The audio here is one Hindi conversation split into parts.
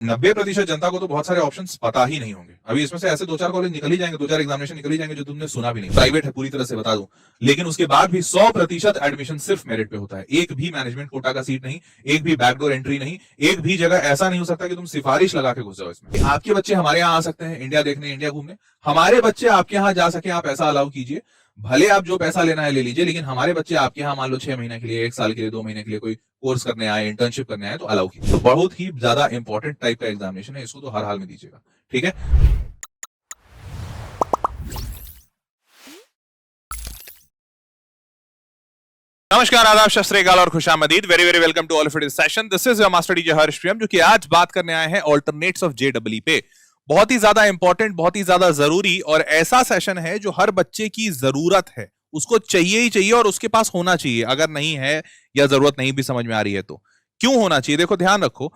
90% जनता को तो बहुत सारे ऑप्शंस पता ही नहीं होंगे। अभी इसमें से ऐसे 2-4 कॉलेज निकल ही जाएंगे, 2-4 एग्जामिनेशन निकल ही जाएंगे जो तुमने सुना भी नहीं। प्राइवेट है पूरी तरह से बता दूं, लेकिन उसके बाद भी 100% एडमिशन सिर्फ मेरिट पे होता है। एक भी मैनेजमेंट कोटा का सीट नहीं, एक भी बैकडोर एंट्री नहीं, एक भी जगह ऐसा नहीं हो सकता कि तुम सिफारिश लगा के घुस जाओ इसमें। आपके बच्चे हमारे यहाँ आ सकते हैं इंडिया देखने, इंडिया घूमने, हमारे बच्चे आपके यहाँ जा सके, आप ऐसा अलाउ कीजिए। भले आप जो पैसा लेना है ले लीजिए, लेकिन हमारे बच्चे आपके यहाँ मान लो 6 महीने के लिए, 1 साल के लिए, 2 महीने के लिए कोई कोर्स करने आए, इंटर्नशिप करने आए, तो अलाउ कीजिए। तो बहुत ही ज्यादा इंपॉर्टेंट टाइप का एग्जामिनेशन है, इसको तो हर हाल में दीजिएगा, ठीक है। नमस्कार, आदाब, सत श्री अकाल और खुशामदीद। Very very welcome to all of it session. This is your master teacher Harsh Priyam, जो कि आज बात करने आए हैं ऑल्टरनेट्स ऑफ जेईई पे। बहुत ही ज्यादा इंपॉर्टेंट, बहुत ही ज्यादा जरूरी और ऐसा सेशन है जो हर बच्चे की जरूरत है, उसको चाहिए ही चाहिए और उसके पास होना चाहिए। अगर नहीं है या जरूरत नहीं भी समझ में आ रही है तो क्यों होना चाहिए? देखो ध्यान रखो,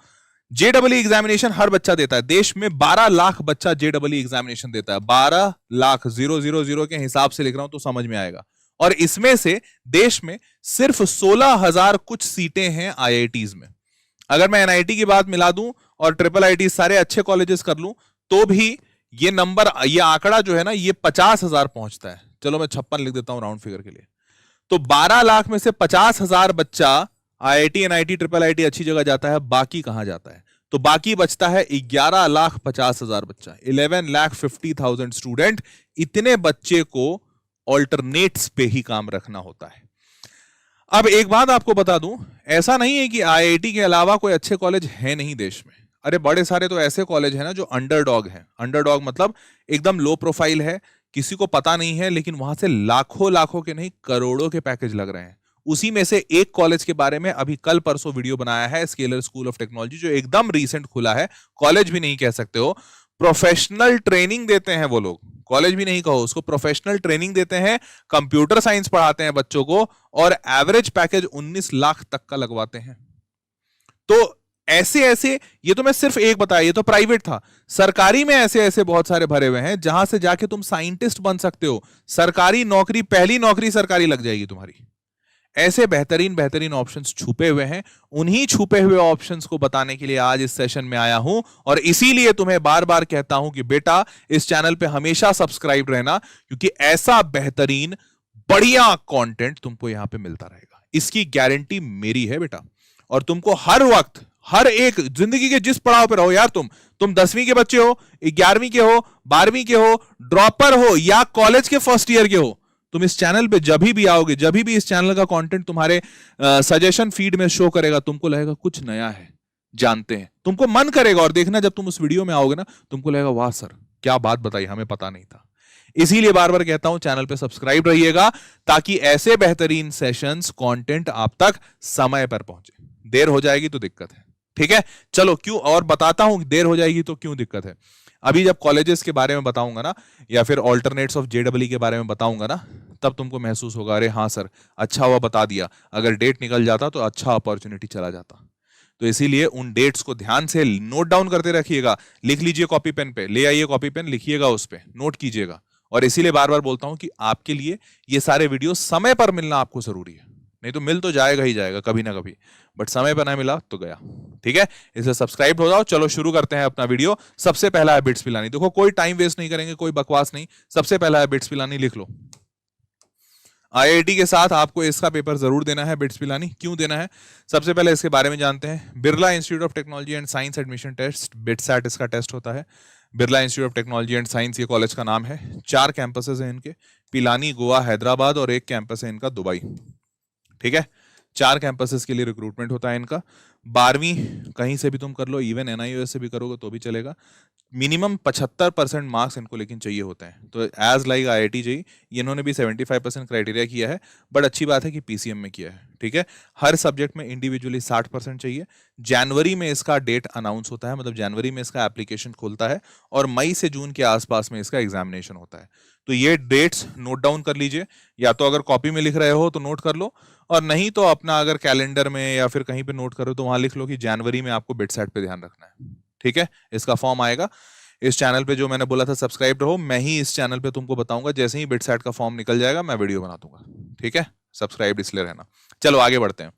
जेईई एग्जामिनेशन हर बच्चा देता है। देश में 12 लाख बच्चा जेईई एग्जामिनेशन देता है। 12 लाख, 000 के हिसाब से लिख रहा हूं तो समझ में आएगा। और इसमें से देश में सिर्फ 16,000 कुछ सीटें हैं आईआईटीज में। अगर मैं एनआईटी की बात मिला दूं और ट्रिपल आईटी सारे अच्छे कॉलेजेस कर लूं तो भी ये नंबर, ये आंकड़ा जो है ना, ये 50,000 पहुंचता है। चलो मैं 56 लिख देता हूं राउंड फिगर के लिए। तो 12 लाख में से 50,000 बच्चा आईआईटी, एनआईटी, ट्रिपल आईटी अच्छी जगह जाता है। बाकी कहां जाता है? तो बाकी बचता है 11,50,000 बच्चा, 11,50,000 स्टूडेंट। इतने बच्चे को ऑल्टरनेट्स पे ही काम रखना होता है। अब एक बात आपको बता दूं, ऐसा नहीं है कि आईआईटी के अलावा कोई अच्छे कॉलेज है नहीं देश में। अरे बड़े सारे तो ऐसे कॉलेज हैं ना जो अंडरडॉग हैं। अंडरडॉग मतलब एकदम लो प्रोफाइल है, किसी को पता नहीं है, लेकिन वहां से लाखों लाखों के नहीं करोड़ों के पैकेज लग रहे हैं। उसी में से एक कॉलेज के बारे में अभी कल परसों वीडियो बनाया है, स्केलर स्कूल ऑफ टेक्नोलॉजी, जो एकदम रीसेंट खुला है। कॉलेज भी नहीं कह सकते हो, प्रोफेशनल ट्रेनिंग देते हैं वो लोग। कॉलेज भी नहीं कहो उसको, प्रोफेशनल ट्रेनिंग देते हैं। कंप्यूटर साइंस पढ़ाते हैं बच्चों को और एवरेज पैकेज 19 लाख तक का लगवाते हैं। तो ऐसे ऐसे, ये तो मैं सिर्फ एक बताया, ये तो प्राइवेट था। सरकारी में ऐसे ऐसे बहुत सारे भरे हुए हैं जहां से जाके तुम साइंटिस्ट बन सकते हो। सरकारी नौकरी, पहली नौकरी सरकारी लग जाएगी तुम्हारी। ऐसे बेहतरीन बेहतरीन ऑप्शंस छुपे हुए हैं। उन्हीं छुपे हुए ऑप्शंस को बताने के लिए आज इस सेशन में आया हूं और इसीलिए तुम्हें बार बार कहता हूं कि बेटा इस चैनल पे हमेशा सब्सक्राइब रहना, क्योंकि ऐसा बेहतरीन बढ़िया कंटेंट तुमको यहां पे मिलता रहेगा। इसकी गारंटी मेरी है बेटा। और तुमको हर वक्त, हर एक जिंदगी के जिस पड़ाव पे रहो यार, तुम 10वीं के बच्चे हो, 11वीं के हो, 12वीं के हो, ड्रॉपर हो या कॉलेज के फर्स्ट ईयर के हो, तुम इस चैनल पे जब भी आओगे, जब भी इस चैनल का कंटेंट तुम्हारे सजेशन फीड में शो करेगा, तुमको लगेगा कुछ नया है, जानते हैं, तुमको मन करेगा। और देखना जब तुम उस वीडियो में आओगे ना, तुमको लगेगा वाह सर क्या बात बताई, हमें पता नहीं था। इसीलिए बार बार कहता हूं चैनल पे सब्सक्राइब रहिएगा, ताकि ऐसे बेहतरीन सेशंस, कंटेंट आप तक समय पर पहुंचे। देर हो जाएगी तो दिक्कत है, ठीक है। चलो क्यों, और बताता हूं देर हो जाएगी तो क्यों दिक्कत है। अभी जब कॉलेजेस के बारे में बताऊंगा ना, या फिर ऑल्टरनेट्स ऑफ जेईई के बारे में बताऊंगा ना, तब तुमको महसूस होगा अरे हाँ सर अच्छा हुआ बता दिया, अगर डेट निकल जाता तो अच्छा अपॉर्चुनिटी चला जाता। तो इसीलिए उन डेट्स को ध्यान से नोट डाउन करते रखिएगा। लिख लीजिए कॉपी पेन पे, ले आइए कॉपी पेन, लिखिएगा उस पे, नोट कीजिएगा। और इसीलिए बार बार बोलता हूं कि आपके लिए ये सारे वीडियो समय पर मिलना आपको जरूरी है। नहीं तो मिल तो जाएगा ही जाएगा कभी ना कभी, बट समय पर ना मिला तो गया, ठीक है। इसलिए सब्सक्राइब हो जाओ। चलो शुरू करते हैं अपना वीडियो। सबसे पहला है बिट्स पिलानी। देखो कोई टाइम वेस्ट नहीं करेंगे, कोई बकवास नहीं। सबसे पहला है बिट्स पिलानी, लिख लो। आईआईटी के साथ आपको इसका पेपर जरूर देना है, बिट्स पिलानी। क्यों देना है, सबसे पहले इसके बारे में जानते हैं। Birla institute of technology and science admission test, BITSAT इसका टेस्ट होता है। Birla institute of technology and science ये कॉलेज का नाम है। 4 कैंपसेस हैं इनके, पिलानी, गोवा, हैदराबाद और एक कैंपस है इनका दुबई, ठीक है। 4 कैंपसेस के लिए रिक्रूटमेंट होता है इनका। 12वीं कहीं से भी तुम कर लो, इवन एनआईओएस से भी करोगे तो भी चलेगा। मिनिमम 75% मार्क्स इनको लेकिन चाहिए होते हैं। तो एज लाइक आईआईटी जेईई, इन्होंने भी 75% क्राइटेरिया किया है, बट अच्छी बात है कि पीसीएम में किया है, ठीक है। हर सब्जेक्ट में इंडिविजुअली 60% चाहिए। जनवरी में इसका डेट अनाउंस होता है, मतलब जनवरी में इसका एप्लीकेशन खुलता है और मई से जून के आसपास में इसका एग्जामिनेशन होता है। तो ये डेट्स नोट डाउन कर लीजिए, या तो अगर कॉपी में लिख रहे हो तो नोट कर लो, और नहीं तो अपना अगर कैलेंडर में या फिर कहीं पे नोट करो तो वहां लिख लो कि जनवरी में आपको बिटसैट पे ध्यान रखना है, ठीक है। इसका फॉर्म आएगा इस चैनल पे, जो मैंने बोला था सब्सक्राइब रहो। मैं ही इस चैनल पे तुमको बताऊंगा, जैसे ही बिटसैट का फॉर्म निकल जाएगा मैं वीडियो बना दूंगा, ठीक है। सब्सक्राइब इसलिए रहना। चलो आगे बढ़ते हैं।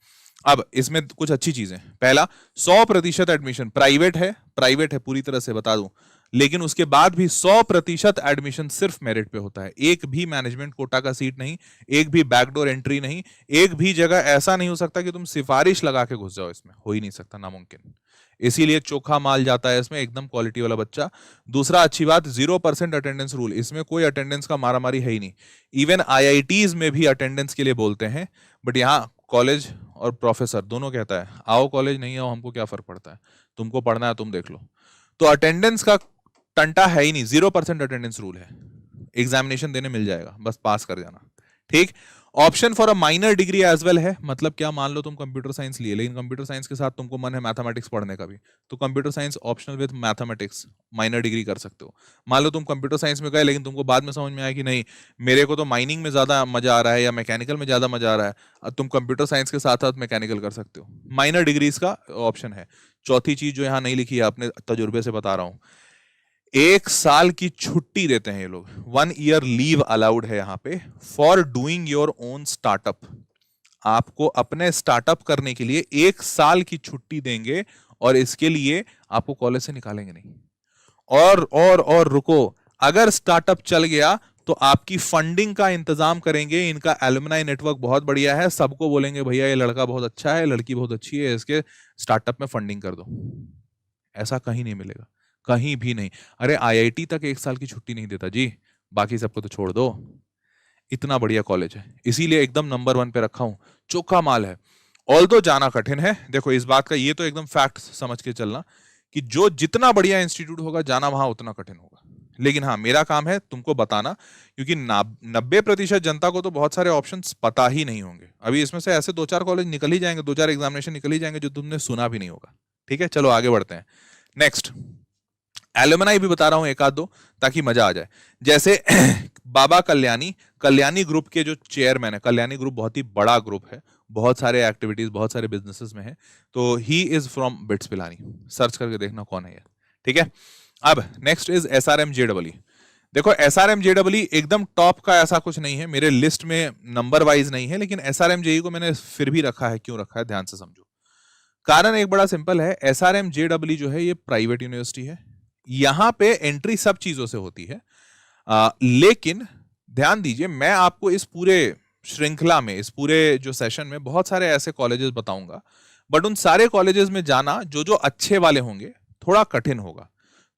अब इसमें कुछ अच्छी चीजें, पहला 100% एडमिशन, प्राइवेट है पूरी तरह से बता दूं, लेकिन उसके बाद भी 100% एडमिशन सिर्फ मेरिट पे होता है। एक भी मैनेजमेंट कोटा का सीट नहीं, एक भी बैकडोर एंट्री नहीं, एक भी जगह ऐसा नहीं हो सकता कि तुम सिफारिश लगा के घुस जाओ, इसमें हो ही नहीं सकता, नामुमकिन। इसीलिए चोखा माल जाता है इसमें, एकदम क्वालिटी वाला बच्चा। दूसरा अच्छी बात, 0% अटेंडेंस रूल, इसमें कोई अटेंडेंस का मारामारी है ही नहीं। इवन आईआईटीज में भी अटेंडेंस के लिए बोलते हैं, बट यहाँ कॉलेज और प्रोफेसर दोनों कहता है आओ कॉलेज, नहीं आओ हमको क्या फर्क पड़ता है, तुमको पढ़ना है तुम देख लो। तो अटेंडेंस का टंटा है ही नहीं, 0% अटेंडेंस रूल है, एग्जामिनेशन देने मिल जाएगा, बस पास कर जाना, ठीक। Option for a minor degree as well है, मतलब क्या, मान लो तुम कंप्यूटर साइंस लिए, लेकिन कंप्यूटर साइंस के साथ तुमको मन है मैथमेटिक्स पढ़ने का भी, तो computer science optional with mathematics minor degree कर सकते हो। मान लो तुम कंप्यूटर साइंस में गए, लेकिन तुमको बाद में समझ में आया कि नहीं, मेरे को तो माइनिंग में ज्यादा मजा आ रहा है या मैकेनिकल में ज्यादा मजा आ रहा है, अब तुम कंप्यूटर साइंस के साथ साथ मैकेनिकल कर सकते हो, माइनर डिग्रीज का ऑप्शन है। चौथी चीज जो यहाँ नहीं लिखी है, अपने तजुर्बे से बता रहा हूं, 1 साल की छुट्टी देते हैं ये लोग, 1 ईयर लीव अलाउड है यहाँ पे for doing your own startup. आपको अपने स्टार्टअप करने के लिए 1 साल की छुट्टी देंगे, और इसके लिए आपको कॉलेज से निकालेंगे नहीं। और रुको, अगर स्टार्टअप चल गया तो आपकी फंडिंग का इंतजाम करेंगे, इनका एलुमनाई नेटवर्क बहुत बढ़िया है, सबको बोलेंगे भैया ये लड़का बहुत अच्छा है, लड़की बहुत अच्छी है, इसके स्टार्टअप में फंडिंग कर दो। ऐसा कहीं नहीं मिलेगा, कहीं भी नहीं। अरे आईआईटी तक 1 साल की छुट्टी नहीं देता जी, बाकी सबको तो छोड़ दो। इतना बढ़िया कॉलेज है, इसीलिए एकदम नंबर 1 पे रखा हूं, चोखा माल है। ऑल्दो जाना कठिन है, देखो इस बात का ये तो एकदम फैक्ट समझ के चलना कि जो जितना बढ़िया इंस्टीट्यूट होगा, जाना वहां उतना कठिन होगा। लेकिन हाँ, मेरा काम है तुमको बताना, क्योंकि 90% जनता को तो बहुत सारे ऑप्शंस पता ही नहीं होंगे। अभी इसमें से ऐसे 2-4 कॉलेज निकल ही जाएंगे, 2-4 एग्जामिनेशन निकल ही जाएंगे जो तुमने सुना भी नहीं होगा। ठीक है, चलो आगे बढ़ते हैं। नेक्स्ट, एलुमनाई भी बता रहा हूं एक आध दो, ताकि मजा आ जाए। जैसे बाबा कल्याणी ग्रुप के जो चेयरमैन है, कल्याणी ग्रुप बहुत ही बड़ा ग्रुप है, बहुत सारे एक्टिविटीज, बहुत सारे बिजनेसेस में है, तो ही is from bits Pilani, search करके देखना कौन है ये, ठीक है। अब नेक्स्ट इज एसआरएम जेडबलई। देखो एसआरएम जेडबलई एकदम टॉप का ऐसा कुछ नहीं है, मेरे लिस्ट में नंबर वाइज नहीं है, लेकिन एसआरएम जेई को मैंने फिर भी रखा है। क्यों रखा है, ध्यान से समझो। कारण एक बड़ा सिंपल है, एसआरएम जेडबलई जो है ये प्राइवेट यूनिवर्सिटी है, यहां पे एंट्री सब चीजों से होती है, लेकिन ध्यान दीजिए, मैं आपको इस पूरे श्रृंखला में, इस पूरे जो सेशन में बहुत सारे ऐसे कॉलेजेस बताऊंगा, बट उन सारे कॉलेजेस में जाना जो जो अच्छे वाले होंगे थोड़ा कठिन होगा।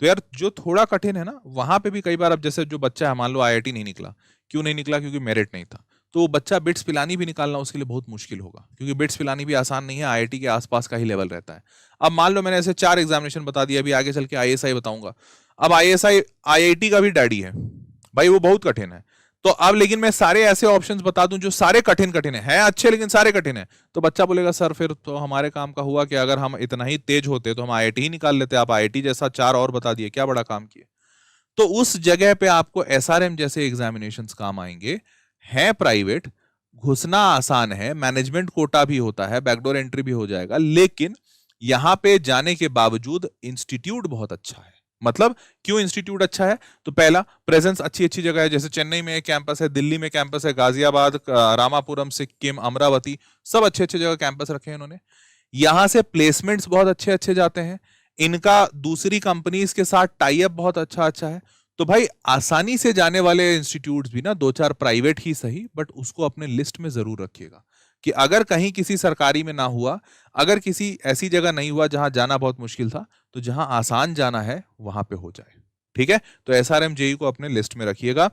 तो यार जो थोड़ा कठिन है ना, वहां पे भी कई बार, अब जैसे जो बच्चा है, मान लो आईआईटी नहीं निकला, क्यों नहीं निकला, क्योंकि मेरिट नहीं था, तो बच्चा बिट्स पिलानी भी निकालना उसके लिए बहुत मुश्किल होगा, क्योंकि बिट्स पिलानी भी आसान नहीं है, आईआईटी के आसपास का ही लेवल रहता है। अब मान लो मैंने ऐसे 4 एग्जामिनेशन बता दिया, अभी आगे चल के आईएसआई बताऊंगा। अब आईएसआई आईआईटी का भी डैडी है भाई, वो बहुत कठिन है। तो अब लेकिन मैं सारे ऐसे ऑप्शंस बता दूं जो सारे कठिन है अच्छे, लेकिन सारे कठिन है, तो बच्चा बोलेगा सर फिर तो हमारे काम का हुआ कि अगर हम इतना ही तेज होते तो हम आईआईटी ही निकाल लेते, आप आईआईटी जैसा 4 और बता दिए, क्या बड़ा काम किए। तो उस जगह पे आपको एसआरएम जैसे एग्जामिनेशंस काम आएंगे, हैं प्राइवेट, घुसना आसान है, मैनेजमेंट कोटा भी होता है, बैकडोर एंट्री भी हो जाएगा, लेकिन यहां पे जाने के बावजूद इंस्टीट्यूट बहुत अच्छा है। मतलब क्यों इंस्टीट्यूट अच्छा है, तो पहला, प्रेजेंस अच्छी जगह है, जैसे चेन्नई में कैंपस है, दिल्ली में कैंपस है, गाजियाबाद, रामापुरम, सिक्किम, अमरावती, सब अच्छे जगह कैंपस रखे हैं इन्होंने। यहां से प्लेसमेंट्स बहुत अच्छे जाते हैं, इनका दूसरी कंपनीज के साथ टाई अप बहुत अच्छा है। तो भाई आसानी से जाने वाले इंस्टीट्यूट्स भी ना, 2-4 प्राइवेट ही सही, बट उसको अपने लिस्ट में जरूर रखिएगा कि अगर कहीं किसी सरकारी में ना हुआ, अगर किसी ऐसी जगह नहीं हुआ जहां जाना बहुत मुश्किल था, तो जहां आसान जाना है वहां पे हो जाए। ठीक है, तो एसआरएम जेई को अपने लिस्ट में रखिएगा।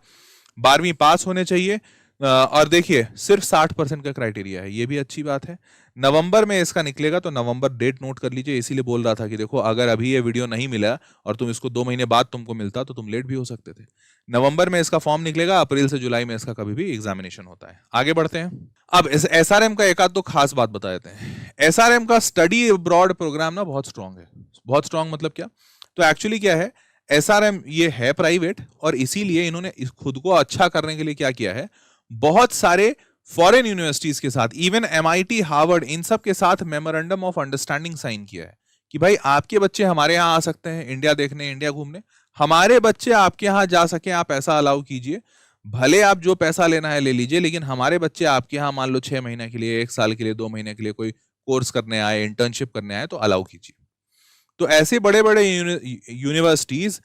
12वीं पास होने चाहिए, और देखिए सिर्फ 60% का क्राइटेरिया है, ये भी अच्छी बात है। नवंबर में इसका निकलेगा, तो नवंबर डेट नोट कर लीजिए, इसीलिए बोल रहा था कि देखो अगर अभी ये वीडियो नहीं मिला और तुम इसको 2 महीने बाद तुमको मिलता तो तुम लेट भी हो सकते थे। नवंबर में इसका फॉर्म निकलेगा, अप्रैल से जुलाई में इसका कभी भी एग्जामिनेशन होता है। आगे बढ़ते हैं। अब इस एसआरएम का एक आध दो खास बात बता देते हैं। एसआरएम का स्टडी अब्रॉड प्रोग्राम ना बहुत स्ट्रांग है। बहुत स्ट्रांग मतलब क्या, तो एक्चुअली क्या है, एसआरएम ये है प्राइवेट, और इसीलिए इन्होंने खुद को अच्छा करने के लिए क्या किया है, बहुत सारे फॉरेन यूनिवर्सिटीज के साथ, इवन एमआईटी, हार्वर्ड, इन सब के साथ मेमोरेंडम ऑफ अंडरस्टैंडिंग साइन किया है कि भाई आपके बच्चे हमारे यहाँ आ सकते हैं, इंडिया देखने, इंडिया घूमने, हमारे बच्चे आपके यहाँ जा सके, आप ऐसा अलाउ कीजिए। भले आप जो पैसा लेना है ले लीजिए, लेकिन हमारे बच्चे आपके यहाँ मान लो 6 महीने के लिए, 1 साल के लिए, 2 महीने के लिए कोई कोर्स करने आए, इंटर्नशिप करने आए तो अलाउ कीजिए। तो ऐसे बड़े बड़े यूनिवर्सिटीज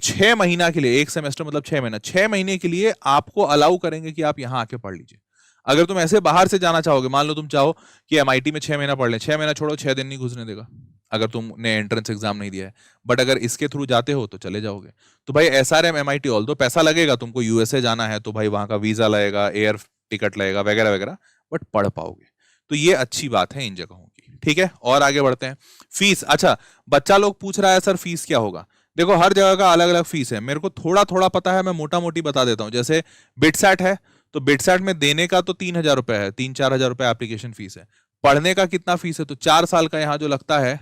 6 महीना के लिए, एक सेमेस्टर मतलब 6 महीना, 6 महीने के लिए आपको अलाउ करेंगे कि आप यहाँ आके पढ़ लीजिए। अगर तुम ऐसे बाहर से जाना चाहोगे, मान लो तुम चाहो कि एमआईटी में 6 महीना पढ़ ले, 6 महीना छोड़ो, 6 दिन नहीं घुसने देगा अगर तुमने एंट्रेंस एग्जाम नहीं दिया है। बट अगर इसके थ्रू जाते हो तो चले जाओगे। तो भाई एसआरएम एमआईटी, ऑल दो पैसा लगेगा, तुमको यूएसए जाना है तो भाई वहां का वीजा लगेगा, एयर टिकट लगेगा वगैरह वगैरह, बट पढ़ पाओगे। तो ये अच्छी बात है इन जगहों की। ठीक है, और आगे बढ़ते हैं। फीस, अच्छा बच्चा लोग पूछ रहा है सर फीस क्या होगा। देखो हर जगह का अलग अलग फीस है, मेरे को थोड़ा थोड़ा पता है, मैं मोटा मोटी बता देता हूँ। जैसे बिटसैट है, तो बिटसैट में देने का तो 3,000 रुपए है, 3-4 हजार रुपए एप्लीकेशन फीस है। पढ़ने का कितना फीस है, तो 4 साल का यहाँ जो लगता है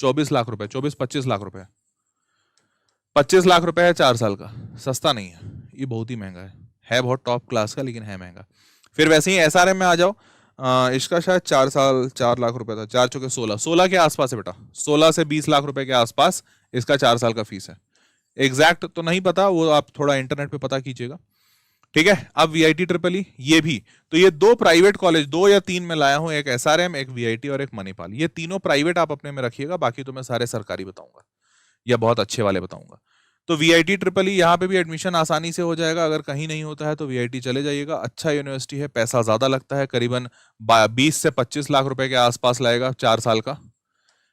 24 लाख रुपए, 24-25 लाख रुपए, 25 लाख रुपए है 4 साल का। सस्ता नहीं है, ये बहुत ही महंगा है बहुत टॉप क्लास का, लेकिन है महंगा। फिर वैसे ही एसआरएम में आ जाओ, इसका शायद 4 साल 4 लाख रुपए था, 4 चौके 16, 16 के आसपास है बेटा, 16 से 20 लाख रुपए के आसपास इसका 4 साल का फीस है। एग्जैक्ट तो नहीं पता, वो आप थोड़ा इंटरनेट पे पता कीजिएगा। ठीक है, अब वीआईटी ट्रिपल ई, ये भी तो ये 2 प्राइवेट कॉलेज, 2 या 3 में लाया हूं, एक एसआरएम, एक वीआईटी और एक मणिपाल। ये तीनों प्राइवेट आप अपने में रखिएगा, बाकी तो मैं सारे सरकारी बताऊंगा या बहुत अच्छे वाले बताऊंगा। तो वीआईटी ट्रिपल ई यहाँ पे भी एडमिशन आसानी से हो जाएगा। अगर कहीं नहीं होता है तो वीआईटी चले जाइएगा, अच्छा यूनिवर्सिटी है, पैसा ज्यादा लगता है, करीबन 20 से 25 लाख रुपए के आसपास लगेगा 4 साल का।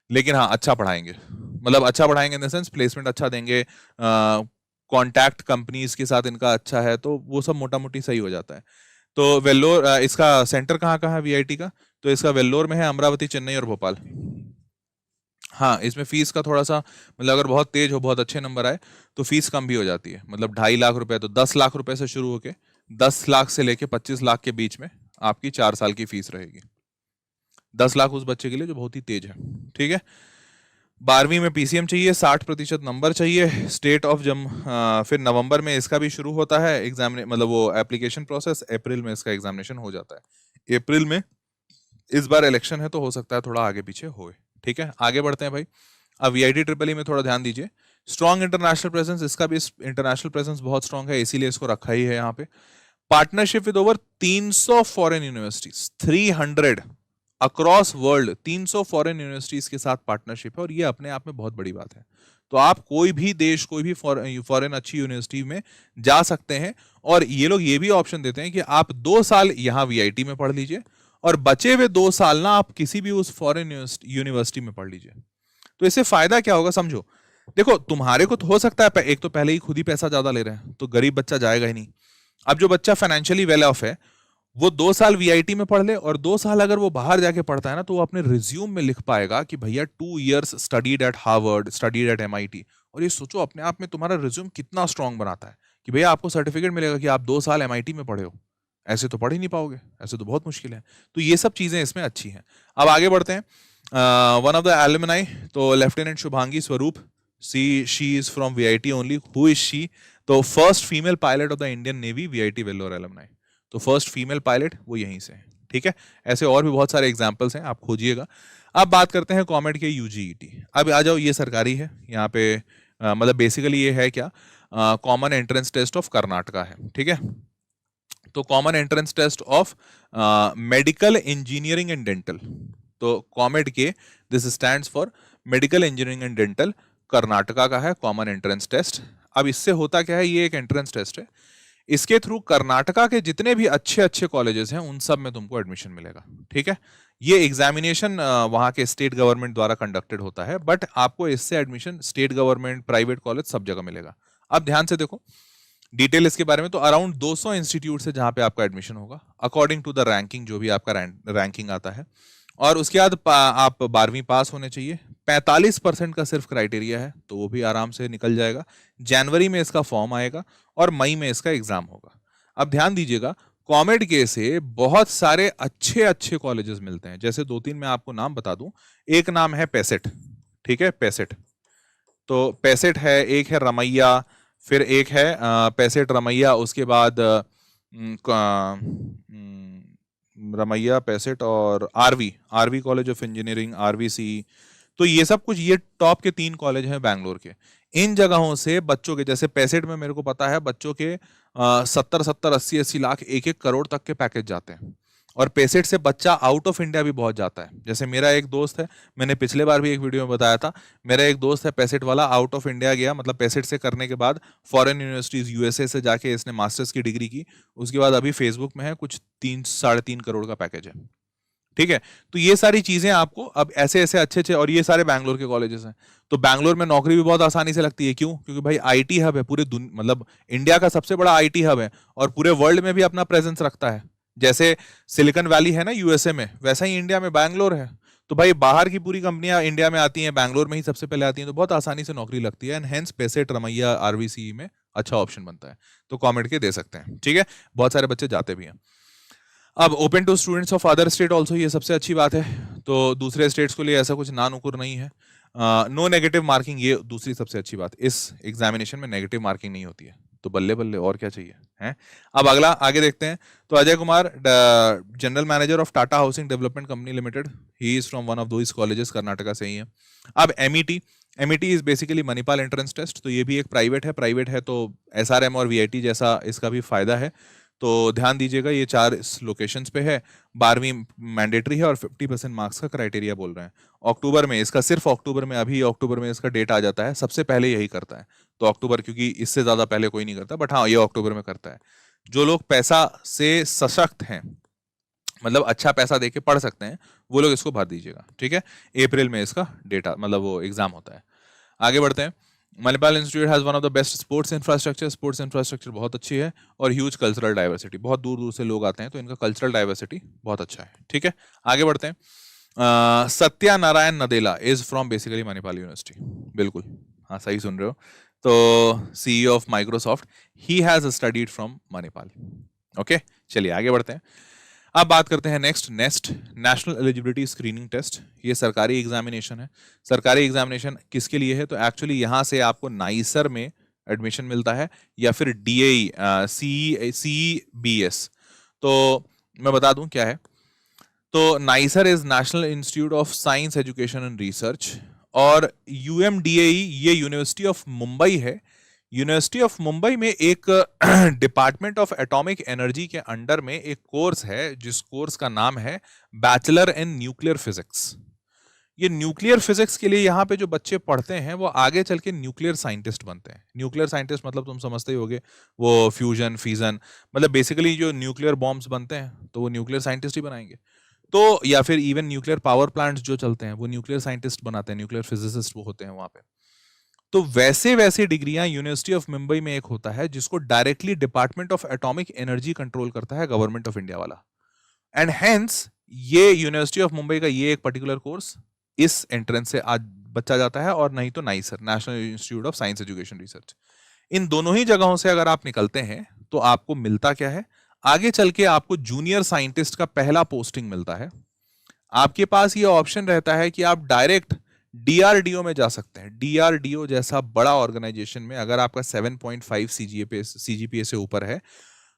लेकिन हाँ अच्छा पढ़ाएंगे, मतलब अच्छा पढ़ाएंगे इन द सेंस प्लेसमेंट अच्छा देंगे, कॉन्टैक्ट कंपनीज के साथ इनका अच्छा है, तो वो सब मोटा मोटी सही हो जाता है। तो वेल्लोर, इसका सेंटर कहाँ कहाँ है वीआईटी का, तो इसका वेल्लोर में है, अमरावती, चेन्नई और भोपाल। हाँ इसमें फीस का थोड़ा सा, मतलब अगर बहुत तेज हो, बहुत अच्छे नंबर आए तो फीस कम भी हो जाती है। मतलब 2.5 लाख रुपए, तो 10 लाख रुपए से शुरू होके 10 लाख से लेके 25 लाख के बीच में आपकी 4 साल की फीस रहेगी। 10 लाख उस बच्चे के लिए जो बहुत ही तेज है। ठीक है, 12वीं में पीसीएम चाहिए, 60% नंबर चाहिए, स्टेट ऑफ जम। फिर नवंबर में इसका भी शुरू होता है एग्जाम, मतलब वो एप्लीकेशन प्रोसेस, अप्रैल में इसका एग्जामिनेशन हो जाता है। अप्रैल में इस बार इलेक्शन है तो हो सकता है थोड़ा आगे पीछे होए। ठीक है, आगे बढ़ते हैं भाई। अब वीआईटी ट्रिपल ई में थोड़ा ध्यान दीजिए। स्ट्रॉन्ग इंटरनेशनल प्रेजेंस, इसका भी इंटरनेशनल प्रेजेंस बहुत स्ट्रॉन्ग है, इसीलिए इसको रखा ही है यहाँ पे। Partnership with over 300 foreign universities, 300 across world, 300 foreign universities के साथ पार्टनरशिप है, और ये अपने आप में बहुत बड़ी बात है। तो आप कोई भी देश, कोई भी फॉरेन अच्छी यूनिवर्सिटी में जा सकते हैं, और ये लोग ये भी ऑप्शन देते हैं कि आप 2 साल यहाँ वीआईटी में पढ़ लीजिए, और बचे हुए 2 साल ना आप किसी भी उस फॉरेन यूनिवर्सिटी में पढ़ लीजिए। तो इससे फायदा क्या होगा समझो। देखो तुम्हारे को तो हो सकता है, एक तो पहले ही खुद ही पैसा ज्यादा ले रहे हैं, तो गरीब बच्चा जाएगा ही नहीं। अब जो बच्चा फाइनेंशियली वेल ऑफ है, वो 2 साल वीआईटी में पढ़ ले, और 2 साल अगर वो बाहर जाके पढ़ता है ना, तो वो अपने रिज्यूम में लिख पाएगा कि भैया 2 years studied at Harvard, studied at MIT. और ये सोचो अपने आप में तुम्हारा रिज्यूम कितना स्ट्रांग बनाता है कि भैया आपको सर्टिफिकेट मिलेगा कि आप 2 साल एमआईटी में पढ़े हो। ऐसे तो पढ़ ही नहीं पाओगे, ऐसे तो बहुत मुश्किल है। तो ये सब चीजें इसमें अच्छी हैं। अब आगे बढ़ते हैं। वन ऑफ द एलुमनाई, तो lieutenant Shubhangi Swaroop, she is from VIT only. Who is she, तो first female pilot of the Indian navy, VIT Vellore alumni. तो फर्स्ट फीमेल पायलट वो यहीं से है। ठीक है, ऐसे और भी बहुत सारे एग्जाम्पल्स हैं, आप खोजिएगा। अब बात करते हैं कॉमेड के यूजीईटी। अब आ जाओ, ये सरकारी है यहाँ पे, मतलब बेसिकली ये है क्या, common entrance test of Karnataka है। ठीक है, तो common entrance test of medical engineering and dental, तो COMEDK this stands for medical engineering and dental, Karnataka का है कॉमन एंट्रेंस टेस्ट। अब इससे होता क्या है, ये एक एंट्रेंस टेस्ट है, इसके थ्रू कर्नाटका के जितने भी अच्छे अच्छे कॉलेजेस हैं उन सब में तुमको एडमिशन मिलेगा। ठीक है, ये एग्जामिनेशन वहां के स्टेट गवर्नमेंट द्वारा कंडक्टेड होता है, बट आपको इससे admission state government, private college सब जगह मिलेगा। अब ध्यान से देखो डिटेल इसके बारे में, तो अराउंड 200 इंस्टीट्यूट है जहां पे आपका एडमिशन होगा, अकॉर्डिंग टू द रैंकिंग, जो भी आपका रैंकिंग आता है। और उसके बाद आप 12वीं पास होने चाहिए। 45% का सिर्फ क्राइटेरिया है, तो वो भी आराम से निकल जाएगा। जनवरी में इसका फॉर्म आएगा और मई में इसका एग्जाम होगा। अब ध्यान दीजिएगा, कॉमेड के से बहुत सारे अच्छे अच्छे कॉलेजेस मिलते हैं। जैसे 2-3 मैं आपको नाम बता दूं। एक नाम है पेसेट, ठीक है, पेसेट, तो पेसेट है, एक है रमैया, फिर एक है पेसेट रमैया, उसके बाद रमैया, पेसेट और RV college of engineering, RVC. तो ये सब कुछ, ये टॉप के 3 कॉलेज हैं बैंगलोर के। इन जगहों से बच्चों के, जैसे पेसेट में मेरे को पता है बच्चों के 70-70, 80-80 लाख, 1-1 करोड़ तक के पैकेज जाते हैं। और पेसेट से बच्चा आउट ऑफ इंडिया भी बहुत जाता है। जैसे मेरा एक दोस्त है, मैंने पिछले बार भी एक वीडियो में बताया था, मेरा एक दोस्त है पेसेट वाला, आउट ऑफ इंडिया गया, मतलब पेसेट से करने के बाद फॉरेन यूनिवर्सिटीज यूएसए से जाके इसने मास्टर्स की डिग्री की, उसके बाद अभी फेसबुक में है, कुछ 3-3.5 करोड़ का पैकेज है। ठीक है, तो ये सारी चीजें आपको अब ऐसे ऐसे अच्छे अच्छे, और ये सारे बैंगलोर के कॉलेजेस हैं, तो बैंगलोर में नौकरी भी बहुत आसानी से लगती है। क्यों? क्योंकि भाई आईटी हब है, पूरे मतलब इंडिया का सबसे बड़ा आईटी हब है, और पूरे वर्ल्ड में भी अपना प्रेजेंस रखता है। जैसे सिलिकॉन वैली है ना यूएसए में, वैसा ही इंडिया में बैंगलोर है। तो भाई बाहर की पूरी कंपनियां इंडिया में आती हैं, बैंगलोर में ही सबसे पहले आती हैं, तो बहुत आसानी से नौकरी लगती है, एंड हेंस पेसेट, रमैया, आरवीसी में अच्छा ऑप्शन बनता है। तो कॉमेंट के दे सकते हैं, ठीक है, बहुत सारे बच्चे जाते भी हैं। अब open to students of other state also, ये सबसे अच्छी बात है। तो दूसरे स्टेट्स के लिए ऐसा कुछ ना नुकुर नहीं है। नो नेगेटिव मार्किंग, ये दूसरी सबसे अच्छी बात, इस एग्जामिनेशन में नेगेटिव मार्किंग नहीं होती है। तो बल्ले बल्ले, और क्या चाहिए है। अब अगला आगे देखते हैं। तो Ajay Kumar, general manager of Tata housing development company limited, he is from one of those colleges, Karnataka से ही है। अब MET, MET is basically Manipal entrance test, तो ये भी एक प्राइवेट है, तो एसआरएम और वीआईटी जैसा इसका भी फायदा है। तो ध्यान दीजिएगा, ये 4 लोकेशंस पे है, 12वीं मैंडेटरी है, और 50% मार्क्स का क्राइटेरिया बोल रहे हैं। अक्टूबर में इसका, सिर्फ अक्टूबर में, अभी अक्टूबर में इसका डेट आ जाता है, सबसे पहले यही करता है। तो अक्टूबर, क्योंकि इससे ज्यादा पहले कोई नहीं करता, बट हाँ ये अक्टूबर में करता है। जो लोग पैसा से सशक्त हैं, मतलब अच्छा पैसा देके पढ़ सकते हैं, वो लोग इसको भर दीजिएगा, ठीक है। अप्रैल में इसका डेटा, मतलब वो एग्जाम होता है। आगे बढ़ते हैं। Manipal institute has one of the best sports infrastructure, sports infrastructure बहुत अच्छी है, और ह्यूज कल्चरल डाइवर्सिटी, बहुत दूर दूर से लोग आते हैं, तो इनका कल्चरल डाइवर्सिटी बहुत अच्छा है, ठीक है। आगे बढ़ते हैं। Satya Narayan Nadella is from basically Manipal university, बिल्कुल हाँ सही सुन रहे हो। तो CEO of Microsoft, he has studied from Manipal. Okay, चलिए आगे बढ़ते हैं। अब बात करते हैं next national eligibility screening test. ये सरकारी एग्जामिनेशन है। सरकारी एग्जामिनेशन किसके लिए है? तो एक्चुअली यहाँ से आपको नाइसर में एडमिशन मिलता है, या फिर डीएई, CBS। तो मैं बता दूं क्या है। तो nicer is national institute of science education and research, और यूएमडीएई ये यूनिवर्सिटी ऑफ मुंबई है। यूनिवर्सिटी ऑफ मुंबई में एक डिपार्टमेंट ऑफ एटॉमिक एनर्जी के अंडर में एक कोर्स है, जिस कोर्स का नाम है बैचलर इन न्यूक्लियर फिजिक्स। ये न्यूक्लियर फिजिक्स के लिए यहाँ पे जो बच्चे पढ़ते हैं, वो आगे चल के न्यूक्लियर साइंटिस्ट बनते हैं। न्यूक्लियर साइंटिस्ट मतलब तुम समझते ही होगे, वो फ्यूजन, फीजन, मतलब बेसिकली जो न्यूक्लियर बॉम्ब्स बनते हैं, तो वो न्यूक्लियर साइंटिस्ट ही बनाएंगे। तो या फिर इवन न्यूक्लियर पावर प्लांट्स जो चलते हैं, वो न्यूक्लियर साइंटिस्ट बनाते हैं, न्यूक्लियर फिजिसिस्ट वो होते हैं वहां पे। तो वैसे वैसे डिग्रियां यूनिवर्सिटी ऑफ मुंबई में एक होता है, जिसको directly department of atomic energy control करता है, गवर्नमेंट ऑफ इंडिया वाला। एंड हेंस ये यूनिवर्सिटी ऑफ मुंबई का ये एक पर्टिकुलर कोर्स इस एंट्रेंस से आज बच्चा जाता है, और नहीं तो NISER, national institute of science education research. इन दोनों ही जगहों से अगर आप निकलते हैं, तो आपको मिलता क्या है? आगे चल के आपको जूनियर साइंटिस्ट का पहला पोस्टिंग मिलता है। आपके पास ये ऑप्शन रहता है कि आप डायरेक्ट डीआरडीओ में जा सकते हैं। डीआरडीओ जैसा बड़ा ऑर्गेनाइजेशन में अगर आपका 7.5 सीजीपीए से ऊपर है,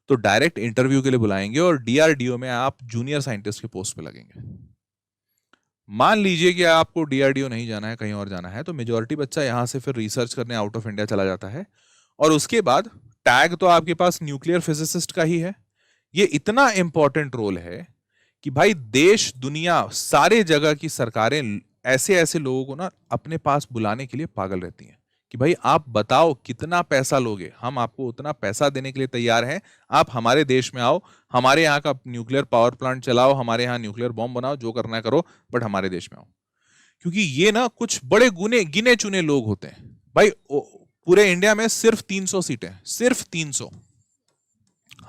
तो डायरेक्ट इंटरव्यू के लिए बुलाएंगे, और डीआरडीओ में आप जूनियर साइंटिस्ट के पोस्ट पे लगेंगे। मान लीजिए कि आपको डीआरडीओ नहीं जाना है, कहीं और जाना है, तो मेजोरिटी बच्चा यहां से फिर रिसर्च करने आउट ऑफ इंडिया चला जाता है, और उसके बाद टैग तो आपके पास न्यूक्लियर फिजिसिस्ट का ही है। ये इतना इंपॉर्टेंट रोल है कि भाई देश दुनिया सारे जगह की सरकारें ऐसे ऐसे लोगों को ना अपने पास बुलाने के लिए पागल रहती हैं कि भाई आप बताओ कितना पैसा लोगे, हम आपको उतना पैसा देने के लिए तैयार हैं, आप हमारे देश में आओ, हमारे यहाँ का न्यूक्लियर पावर प्लांट चलाओ, हमारे यहाँ न्यूक्लियर बॉम्ब बनाओ, जो करना है करो, बट हमारे देश में आओ। क्योंकि ये ना कुछ बड़े गिने चुने लोग होते हैं भाई। पूरे इंडिया में सिर्फ 300 सीटें, सिर्फ 300,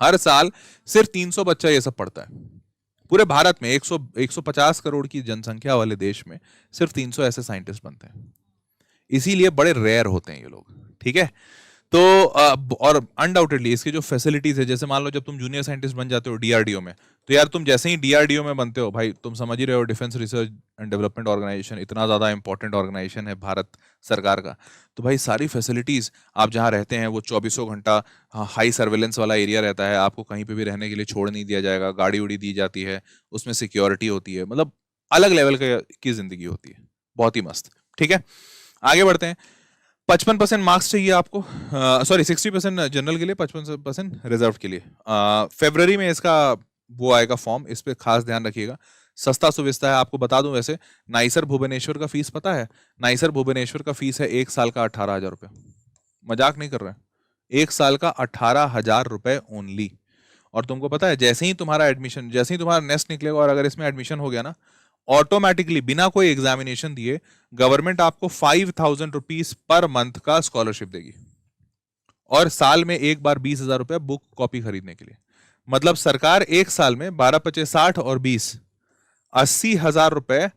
हर साल सिर्फ 300 बच्चा ये सब पढ़ता है। पूरे भारत में 150 करोड़ की जनसंख्या वाले देश में सिर्फ 300 ऐसे साइंटिस्ट बनते हैं, इसीलिए बड़े रेयर होते हैं ये लोग, ठीक है। तो और अनडाउटेडली इसकी जो फैसिलिटीज है, जैसे मान लो जब तुम जूनियर साइंटिस्ट बन जाते हो डीआरडीओ में, तो यार तुम जैसे ही डीआरडीओ में बनते हो, भाई तुम समझ ही रहे हो, defence research and development organisation इतना ज्यादा इंपॉर्टेंट ऑर्गेनाइजेशन है भारत सरकार का। तो भाई सारी फैसिलिटीज, आप जहाँ रहते हैं वो 24 घंटा हाई सर्वेलेंस वाला एरिया रहता है, आपको कहीं पे भी रहने के लिए छोड़ नहीं दिया जाएगा, गाड़ी उड़ी दी जाती है, उसमें सिक्योरिटी होती है, मतलब अलग लेवल की जिंदगी होती है, बहुत ही मस्त, ठीक है। आगे बढ़ते हैं। 55% मार्क्स चाहिए आपको, सॉरी 60% जनरल के लिए, 55% रिजर्व के लिए। फरवरी में इसका वो आएगा फॉर्म, इस पे खास ध्यान रखिएगा। सस्ता सुविस्ता है, आपको बता दूं वैसे नाइसर भुवनेश्वर का फीस पता है? नाइसर भुवनेश्वर का फीस है 1 साल का 18,000 रुपये। मजाक नहीं कर रहे हैं, 1 साल का 18,000 रुपये ओनली। और तुमको पता है जैसे ही तुम्हारा एडमिशन, जैसे ही तुम्हारा नेस्ट निकलेगा और अगर इसमें एडमिशन हो गया ना, ऑटोमेटिकली बिना कोई एग्जामिनेशन दिए गवर्नमेंट आपको 5,000 रुपीज पर मंथ का स्कॉलरशिप देगी, और साल में एक बार 20,000 रुपये बुक कॉपी खरीदने के लिए। मतलब सरकार 1 साल में 12×5 = 60 और 20 80,000 रुपये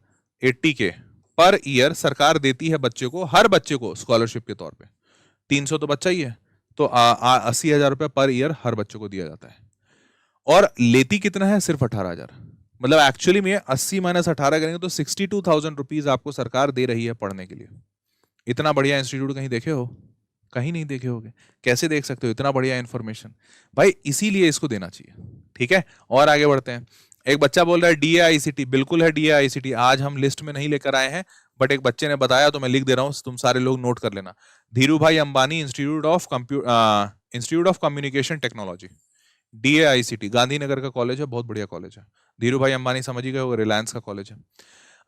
80K पर ईयर सरकार देती है बच्चे को, हर बच्चे को स्कॉलरशिप के तौर पे। 300 तो बच्चा ही है, तो 80,000 रुपये पर ईयर हर बच्चे को दिया जाता है। और लेती कितना है? सिर्फ 18,000। मतलब एक्चुअली में 80 - 18 करेंगे तो 62,000 रुपीज आपको सरकार दे रही है पढ़ने के लिए। इतना बढ़िया इंस्टीट्यूट कहीं देखे हो? कहीं नहीं देखे होगे। कैसे देख सकते हो इतना बढ़िया इंफॉर्मेशन? भाई इसीलिए इसको देना चाहिए। ठीक है, और आगे बढ़ते हैं। एक बच्चा बोल रहा है DAICT, बिल्कुल है DAICT, आज हम लिस्ट में नहीं लेकर आए हैं, बट एक बच्चे ने बताया तो मैं लिख दे रहा हूं, तुम सारे लोग नोट कर लेना। धीरू भाई Ambani institute of communication technology, DAICT, Gandhinagar का कॉलेज है, बहुत बढ़िया कॉलेज है। धीरू भाई अंबानी समझ ही गए होगा, रिलायंस का कॉलेज है।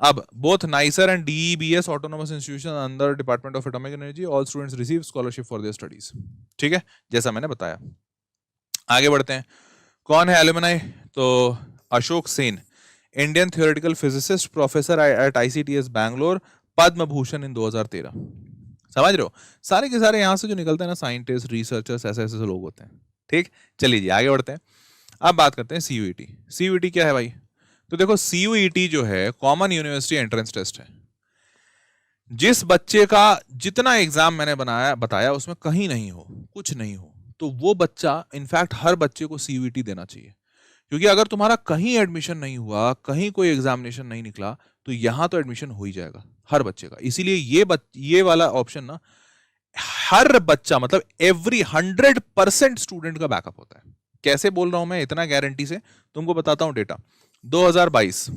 अब both nicer and DEBS autonomous institution under department of atomic energy, all students receive scholarship for their studies. ठीक है, जैसा मैंने बताया। आगे बढ़ते हैं। कौन है एलुमनाई? तो Ashok Sen, Indian theoretical physicist, professor at ICTS Bangalore, Padma Bhushan in 2013। समझ रहे हो? सारे के सारे यहां से जो निकलते हैं ना, साइंटिस्ट, रिसर्चर्स, ऐसे ऐसे लोग होते हैं। ठीक, चलिए जी आगे बढ़ते हैं। अब बात करते हैं CUET। CUET क्या है भाई? तो देखो CUET जो है कॉमन यूनिवर्सिटी एंट्रेंस टेस्ट है। जिस बच्चे का जितना एग्जाम मैंने बताया उसमें कहीं नहीं हो, कुछ नहीं हो, तो वो बच्चा, इनफैक्ट हर बच्चे को CUET देना चाहिए। क्योंकि अगर तुम्हारा कहीं एडमिशन नहीं हुआ, कहीं कोई एग्जामिनेशन नहीं निकला, तो यहां तो एडमिशन हो ही जाएगा हर बच्चे का। इसीलिए ये वाला ऑप्शन ना हर बच्चा, मतलब एवरी 100% स्टूडेंट का बैकअप होता है। कैसे बोल रहा हूं मैं इतना गारंटी से? तुमको बताता हूं डेटा। 2022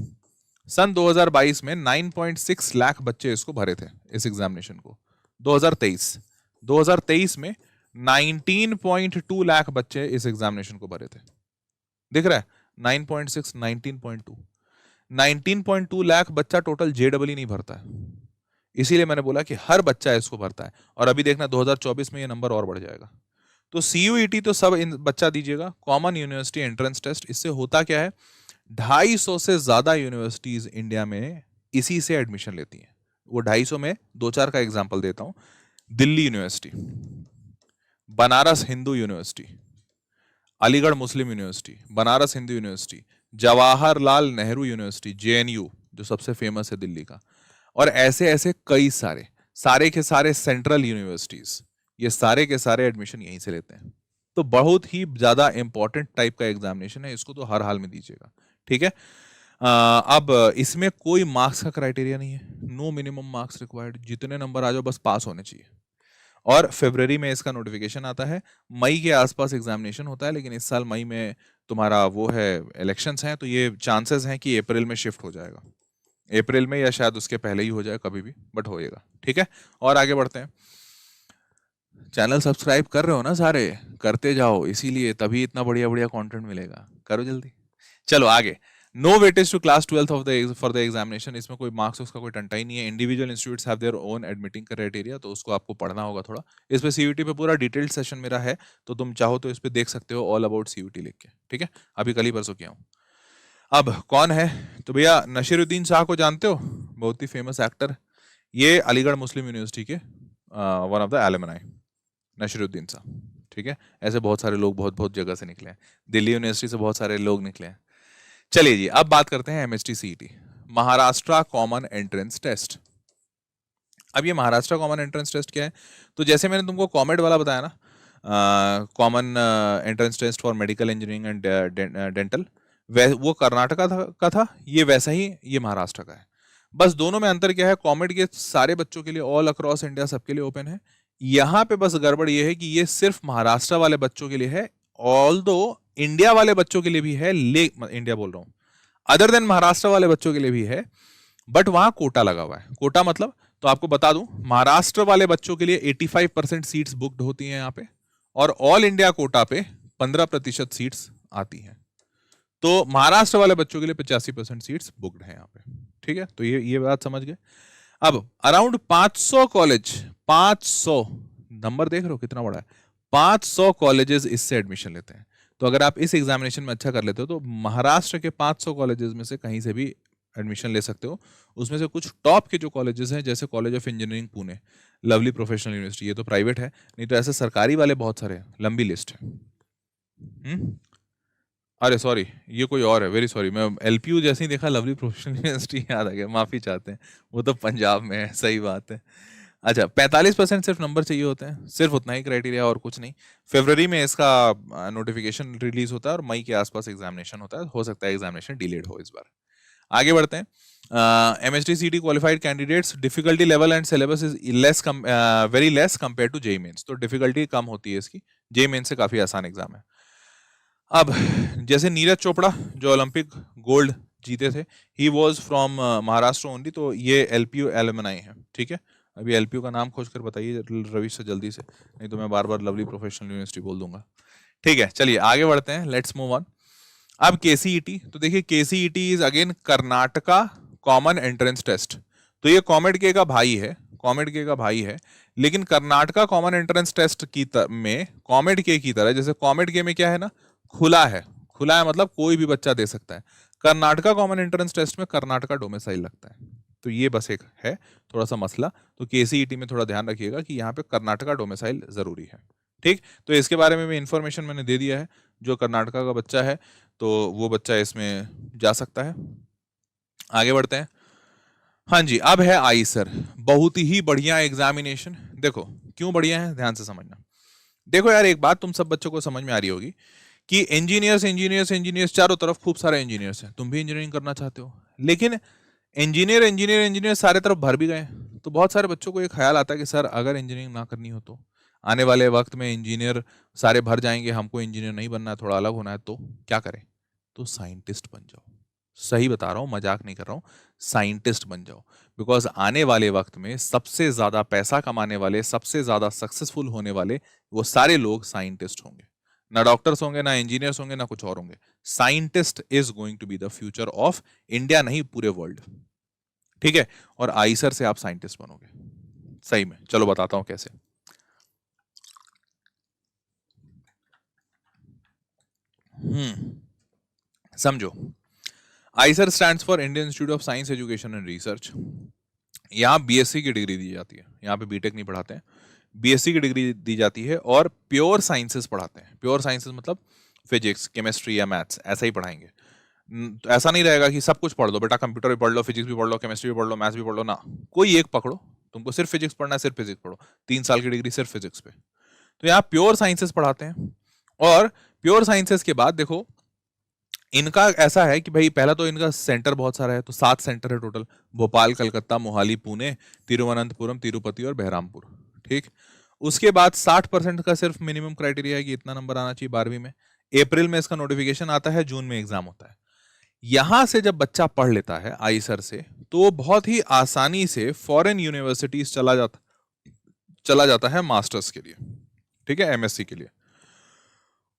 सन 2022 में 9.6 लाख बच्चे इसको भरे थे, इस एग्जामिनेशन को। 2023 में 19.2 लाख बच्चे इस एग्जामिनेशन को भरे थे। दिख रहा है? 9.6, 19.2, 19.2 लाख बच्चा टोटल JEE नहीं भरता है। इसीलिए मैंने बोला कि हर बच्चा इसको भरता है। और अभी देखना 2024 में ये नंबर और बढ़ जाएगा। तो CUET तो सब बच्चा दीजिएगा, कॉमन यूनिवर्सिटी एंट्रेंस टेस्ट। इससे होता क्या है, 250 से ज्यादा यूनिवर्सिटीज इंडिया में इसी से एडमिशन लेती हैं। वो 250 में 2-4 का एग्जांपल देता हूं। दिल्ली यूनिवर्सिटी, बनारस हिंदू यूनिवर्सिटी, अलीगढ़ मुस्लिम university, Banaras Hindu university, Jawaharlal Nehru university JNU जो सबसे फेमस है दिल्ली का, और ऐसे ऐसे कई सारे के सारे सेंट्रल यूनिवर्सिटीज, ये सारे के सारे एडमिशन यहीं से लेते हैं। तो बहुत ही ज्यादा इंपॉर्टेंट टाइप का एग्जामिनेशन है, इसको तो हर हाल में दीजिएगा। ठीक है, अब इसमें कोई मार्क्स का क्राइटेरिया नहीं है, नो मिनिमम मार्क्स रिक्वायर्ड, जितने नंबर आ जाओ बस पास होने चाहिए। और फरवरी में इसका नोटिफिकेशन आता है, मई के आसपास एग्जामिनेशन होता है, लेकिन इस साल मई में तुम्हारा वो है इलेक्शंस हैं, तो ये चांसेस हैं कि अप्रैल में शिफ्ट हो जाएगा, अप्रैल में या शायद उसके पहले ही हो जाए, कभी भी, बट होएगा। ठीक है, और आगे बढ़ते हैं। चैनल सब्सक्राइब कर रहे हो ना सारे? करते जाओ, इसीलिए तभी इतना बढ़िया बढ़िया कंटेंट मिलेगा, करो जल्दी। चलो आगे। No weightage to class 12th for the examination, इसमें कोई मार्क्स उसका कोई टंटा ही नहीं है। Individual institutes have their own admitting criteria, तो उसको आपको पढ़ना होगा थोड़ा। इस पे CUET पे पूरा डिटेल्ड सेशन मेरा है, तो तुम चाहो तो इस पे देख सकते हो, ऑल अबाउट CUET लिख के। ठीक है, अभी कल ही परसों किया हूँ। अब कौन है? तो भैया नसीरुद्दीन शाह को जानते हो, बहुत ही फेमस एक्टर। ये अलीगढ़ मुस्लिम यूनिवर्सिटी के one of the alumni, Naseeruddin Shah. ठीक है, ऐसे बहुत सारे लोग बहुत बहुत जगह से निकले हैं, दिल्ली यूनिवर्सिटी से बहुत सारे लोग निकले हैं। चलिए जी, अब बात करते हैं MHT CET, Maharashtra common entrance test. अब ये महाराष्ट्र कॉमन एंट्रेंस टेस्ट क्या है? तो जैसे मैंने तुमको कॉमेड वाला बताया ना, common entrance test for medical engineering and dental, वो कर्नाटका का था, ये वैसा ही ये महाराष्ट्र का है। बस दोनों में अंतर क्या है, कॉमेड के सारे बच्चों के लिए ऑल अक्रॉस इंडिया सबके लिए ओपन है। यहाँ पे बस गड़बड़ ये है कि ये सिर्फ महाराष्ट्र वाले बच्चों के लिए है, ऑल्दो इंडिया वाले बच्चों के लिए भी है, इंडिया बोल रहा हूँ, अदर देन महाराष्ट्र वाले बच्चों के लिए भी है, बट वहां कोटा लगा हुआ है। कोटा मतलब, तो आपको बता दूं, महाराष्ट्र वाले बच्चों के लिए 85% सीट्स बुक्ड होती हैं यहाँ पे, और ऑल इंडिया कोटा पे 15% सीट्स आती हैं। तो महाराष्ट्र वाले बच्चों के लिए 85% सीट्स बुक्ड हैं यहाँ पे, ठीक है। तो ये बात समझ गए। अब अराउंड 500 कॉलेज, 500 नंबर देख रहे हो कितना बड़ा है, 500 कॉलेजेस इससे एडमिशन लेते हैं। तो अगर आप इस एग्जामिनेशन में अच्छा कर लेते हो तो महाराष्ट्र के 500 कॉलेजेस में से कहीं से भी एडमिशन ले सकते हो। उसमें से कुछ टॉप के जो कॉलेजेस हैं, जैसे college of engineering Pune, lovely professional university, ये तो प्राइवेट है, नहीं तो ऐसे सरकारी वाले बहुत सारे हैं, लंबी लिस्ट है। अरे सॉरी, ये कोई और है, वेरी सॉरी, मैं एलपीयू जैसे ही देखा लवली प्रोफेशनल यूनिवर्सिटी याद आ गया, माफी चाहते हैं, वो तो पंजाब में है, सही बात है। अच्छा, 45% सिर्फ नंबर चाहिए होते हैं, सिर्फ उतना ही क्राइटेरिया और कुछ नहीं। फरवरी में इसका नोटिफिकेशन रिलीज होता है और मई के आसपास एग्जामिनेशन होता है, हो सकता है एग्जामिनेशन डिलेड हो इस बार। आगे बढ़ते हैं। MHT-CT qualified candidates, difficulty level and syllabus is very less compare to JEE mains, तो डिफिकल्टी कम होती है इसकी, जेईई मेंस से काफी आसान एग्जाम है। अब जैसे नीरज चोपड़ा जो ओलंपिक गोल्ड जीते थे, he was from Maharashtra only, तो ये एलपीयू एलुमनाई है, ठीक है। अभी एलपीयू का नाम खोज कर बताइए रवि से जल्दी से, नहीं तो मैं बार बार लवली प्रोफेशनल यूनिवर्सिटी बोल दूंगा, ठीक है। चलिए आगे बढ़ते हैं, लेट्स मूव ऑन। अब केसीईटी, तो देखिए KCET is again Karnataka common entrance test, तो ये कॉमेड का भाई है, कॉमेड का भाई है, लेकिन कर्नाटका कॉमन एंट्रेंस टेस्ट में कॉमेड की तरह, जैसे कॉमेड में क्या है ना, खुला है, खुला है मतलब कोई भी बच्चा दे सकता है। कर्नाटका कॉमन एंट्रेंस टेस्ट में कर्नाटका डोमिसाइल लगता है, तो ये बस एक है थोड़ा सा मसला, तो केसीईटी में थोड़ा ध्यान रखिएगा कि यहाँ पे कर्नाटका डोमिसाइल जरूरी है, ठीक। तो इसके बारे में भी इंफॉर्मेशन मैंने दे दिया है, जो कर्नाटका का बच्चा है तो वो बच्चा इसमें जा सकता है। आगे बढ़ते हैं। हाँ जी, अब है आईसर, बहुत ही बढ़िया एग्जामिनेशन। देखो क्यों बढ़िया है, ध्यान से समझना। देखो यार, एक बात तुम सब बच्चों को समझ में आ रही होगी कि इंजीनियर्स इंजीनियर्स इंजीनियर्स, चारों तरफ खूब सारे इंजीनियर्स हैं, तुम भी इंजीनियरिंग करना चाहते हो, लेकिन इंजीनियर इंजीनियर इंजीनियर सारे तरफ भर भी गए, तो बहुत सारे बच्चों को ये ख्याल आता है कि सर अगर इंजीनियरिंग ना करनी हो तो आने वाले वक्त में इंजीनियर सारे भर जाएंगे, हमको इंजीनियर नहीं बनना है, थोड़ा अलग होना है, तो क्या करें, तो साइंटिस्ट बन जाओ। सही बता रहा हूँ, मजाक नहीं कर रहा हूँ, साइंटिस्ट बन जाओ। बिकॉज आने वाले वक्त में सबसे ज्यादा पैसा कमाने वाले, सबसे ज्यादा सक्सेसफुल होने वाले वो सारे लोग साइंटिस्ट होंगे, ना डॉक्टर्स होंगे, ना इंजीनियर्स होंगे, ना कुछ और होंगे। Scientist is going to be the future of India, नहीं पूरे वर्ल्ड, ठीक है। और आईसर से आप साइंटिस्ट बनोगे सही में। चलो बताता हूं कैसे। समझो, Eicher stands for Indian institute of science education and research. यहाँ बीएससी की डिग्री दी जाती है, यहाँ पे बीटेक नहीं पढ़ाते हैं, बीएससी की डिग्री दी जाती है और प्योर साइंसेस पढ़ाते हैं। प्योर साइंसेस मतलब फिजिक्स, केमिस्ट्री या मैथ्स, ऐसा ही पढ़ाएंगे। तो ऐसा नहीं रहेगा कि सब कुछ पढ़ लो बेटा, कंप्यूटर भी पढ़ लो, फिजिक्स भी पढ़ लो, केमिस्ट्री भी पढ़ लो, मैथ्स भी पढ़ लो, ना, कोई एक पकड़ो। तुमको सिर्फ फिजिक्स पढ़ना है, सिर्फ फिजिक्स पढ़ो, 3 साल की डिग्री सिर्फ फिजिक्स पे। तो यहाँ प्योर साइंसेस पढ़ाते हैं। और प्योर साइंसेस के बाद देखो, इनका ऐसा है कि भाई पहला तो इनका सेंटर बहुत सारा है, तो 7 सेंटर है टोटल, भोपाल, कलकत्ता, मोहाली, पुणे, तिरुवनंतपुरम, तिरुपति और बहरामपुर, ठीक। उसके बाद 60% का सिर्फ मिनिमम क्राइटेरिया है कि इतना नंबर आना चाहिए 12वीं में। अप्रैल में इसका नोटिफिकेशन आता है, जून में एग्जाम होता है। यहां से जब बच्चा पढ़ लेता है आईसर से, तो वो बहुत ही आसानी से फॉरेन यूनिवर्सिटीज चला जाता है मास्टर्स के लिए, ठीक है, एमएससी के लिए।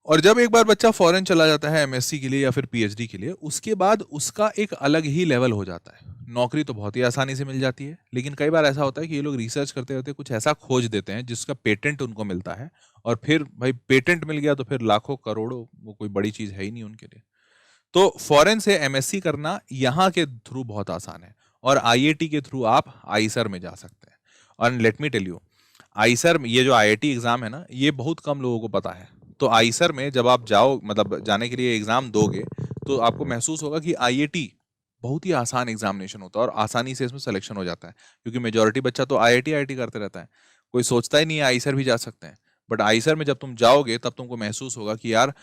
और जब एक बार बच्चा फॉरेन चला जाता है एमएससी के लिए या फिर पीएचडी के लिए, उसके बाद उसका एक अलग ही लेवल हो जाता है। नौकरी तो बहुत ही आसानी से मिल जाती है, लेकिन कई बार ऐसा होता है कि ये लोग रिसर्च करते रहते कुछ ऐसा खोज देते हैं जिसका पेटेंट उनको मिलता है, और फिर भाई पेटेंट मिल गया तो फिर लाखों करोड़ों, वो कोई बड़ी चीज है ही नहीं उनके लिए। तो फॉरेन से एमएससी करना यहाँ के थ्रू बहुत आसान है, और आईआईटी के थ्रू आप आईसर में जा सकते हैं। और let me tell you, IISER ये जो आईआईटी एग्जाम है ना, ये बहुत कम लोगों को पता है। तो आईसर में जब आप जाओ, मतलब जाने के लिए एग्जाम दोगे, तो आपको महसूस होगा कि आईआईटी बहुत ही आसान एग्जामिनेशन होता है और आसानी से इसमें सिलेक्शन हो जाता है, क्योंकि मेजोरिटी बच्चा तो आईआईटी करते रहता है, कोई सोचता ही नहीं है आईसर भी जा सकते हैं। बट आईसर में जब तुम जाओगे तब तुमको महसूस होगा कि यार,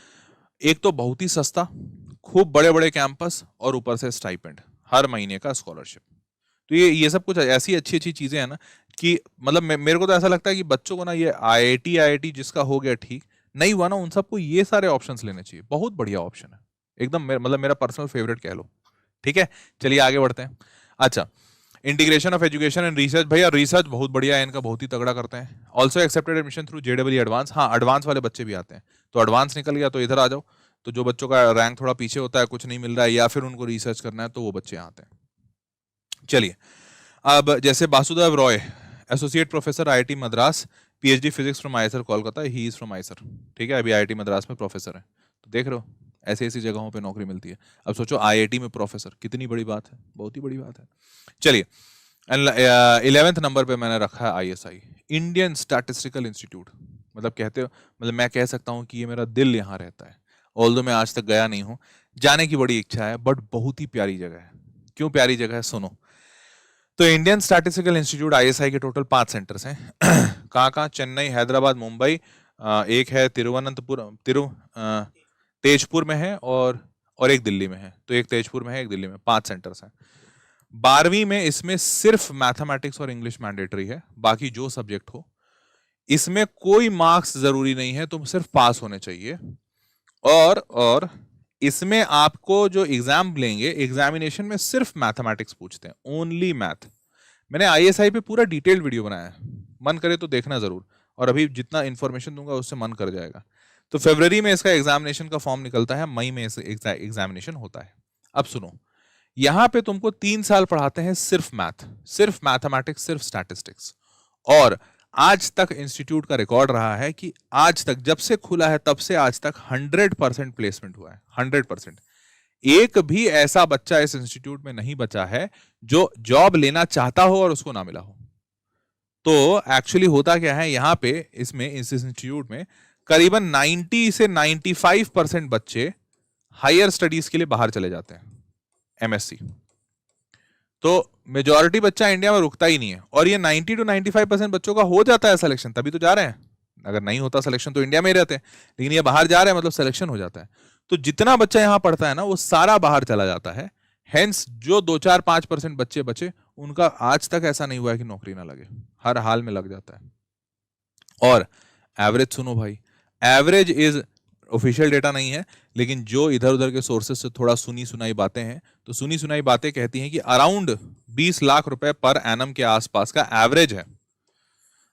एक तो बहुत ही सस्ता, खूब बड़े बड़े कैंपस, और ऊपर से स्टाइपेंड, हर महीने का स्कॉलरशिप। तो ये सब कुछ ऐसी अच्छी अच्छी चीजें हैं ना, कि मतलब मेरे को तो ऐसा लगता है कि बच्चों को ना, ये आईआईटी जिसका हो गया ठीक, नहीं हुआ ना, उन सबको ये सारे ऑप्शंस लेने चाहिए। बहुत बढ़िया ऑप्शन है एकदम, मतलब मेरा पर्सनल फेवरेट कह लो, ठीक है। चलिए आगे बढ़ते हैं। अच्छा, integration of education and research, भैया रिसर्च बहुत बढ़िया है इनका, बहुत ही तगड़ा करते हैं। Also accepted admission through JW advance, हाँ एडवांस वाले बच्चे भी आते हैं, तो एडवांस निकल गया तो इधर आ जाओ, तो जो बच्चों का रैंक थोड़ा पीछे होता है, कुछ नहीं मिल रहा है या फिर उनको रिसर्च करना है, तो वो बच्चे आते हैं। चलिए, अब जैसे Vasudev Roy, associate professor IIT Madras, PhD physics from ISR Kolkata, he is from ISR, ठीक है, अभी आईआईटी मद्रास में प्रोफेसर है। तो देख रहे हो, ऐसी ऐसी जगहों पे नौकरी मिलती है। अब सोचो आईआईटी में प्रोफेसर, कितनी बड़ी बात है, बहुत ही बड़ी बात है। चलिए, 11वें नंबर पे मैंने रखा है आईएसआई, इंडियन स्टैटिस्टिकल इंस्टीट्यूट। मतलब कहते हो, मतलब मैं कह सकता हूँ कि ये मेरा दिल यहाँ रहता है, ऑल्दो मैं आज तक गया नहीं हूँ, जाने की बड़ी इच्छा है, बट बहुत ही प्यारी जगह है। क्यों प्यारी जगह है, सुनो। तो इंडियन स्टैटिस्टिकल इंस्टीट्यूट आईएसआई के टोटल 5 सेंटर्स हैं। कहाँ, चेन्नई, हैदराबाद, मुंबई, एक है तेजपुर में है, और एक दिल्ली में है। तो एक तेजपुर में है, एक दिल्ली में, 5 सेंटर्स हैं। 12वीं में इसमें सिर्फ मैथमेटिक्स और इंग्लिश मैंडेटरी है, बाकी जो सब्जेक्ट हो। इसमें कोई मार्क्स जरूरी नहीं है, तुम सिर्फ पास होने चाहिए। और इसमें आपको जो एग्जाम लेंगे, एग्जामिनेशन में सिर्फ मैथमेटिक्स पूछते हैं, ओनली मैथ। मैंने आईएसआई पे पूरा डिटेल्ड वीडियो बनाया है, मन करे तो देखना जरूर, और अभी जितना इंफॉर्मेशन दूंगा उससे मन कर जाएगा। तो फरवरी में इसका एग्जामिनेशन का फॉर्म निकलता है, मई में एग्जामिनेशन होता है। अब सुनो, यहां पे तुमको 3 साल पढ़ाते हैं सिर्फ मैथ, सिर्फ मैथमेटिक्स, सिर्फ स्टैटिस्टिक्स। और आज तक इंस्टीट्यूट का रिकॉर्ड रहा है कि आज तक, जब से खुला है तब से आज तक 100% प्लेसमेंट हुआ है, 100%। एक भी ऐसा बच्चा इस इंस्टीट्यूट में नहीं बचा है जो जॉब लेना चाहता हो और उसको ना मिला हो। तो एक्चुअली होता क्या है यहाँ पे, इसमें इस इंस्टीट्यूट में करीबन 90 से 95% बच्चे हायर स्टडीज के लिए बाहर चले जाते हैं, एमएससी। तो मेजॉरिटी बच्चा इंडिया में रुकता ही नहीं है, और ये 90 to 95% बच्चों का हो जाता है सिलेक्शन, तभी तो जा रहे हैं। अगर नहीं होता सिलेक्शन तो इंडिया में ही रहते हैं, लेकिन ये बाहर जा रहे हैं, मतलब सिलेक्शन हो जाता है। तो जितना बच्चा यहाँ पढ़ता है ना, वो सारा बाहर चला जाता है। हेंस जो 2-4-5% बच्चे बचे, उनका आज तक ऐसा नहीं हुआ है कि नौकरी ना लगे, हर हाल में लग जाता है। और एवरेज सुनो भाई, एवरेज इज ऑफिशियल डेटा नहीं है, लेकिन जो इधर उधर के सोर्सेज से थोड़ा सुनी सुनाई बातें हैं, तो सुनी सुनाई बातें कहती हैं कि अराउंड 20 लाख रुपए पर एनम के आसपास का एवरेज है।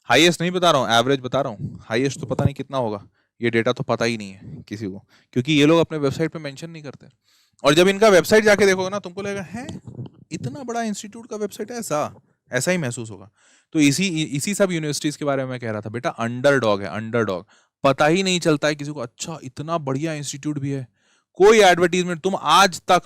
हाईएस्ट नहीं बता रहा हूं, एवरेज बता रहा हूं। हाईएस्ट तो पता नहीं कितना होगा, ये डेटा तो पता ही नहीं है किसी को, क्योंकि ये लोग अपने वेबसाइट पे मेंशन नहीं करते। और जब इनका वेबसाइट जाके देखोगे ना, तुमको लगेगा है इतना बड़ा इंस्टीट्यूट का वेबसाइट है, ऐसा ही महसूस होगा। तो इसी सब यूनिवर्सिटीज के बारे में मैं कह रहा था, बेटा अंडरडॉग है, अंडरडॉग। पता ही नहीं चलता है किसी को, अच्छा इतना बढ़िया इंस्टीट्यूट भी है। कोई एडवर्टीजमेंट तुम आज तक,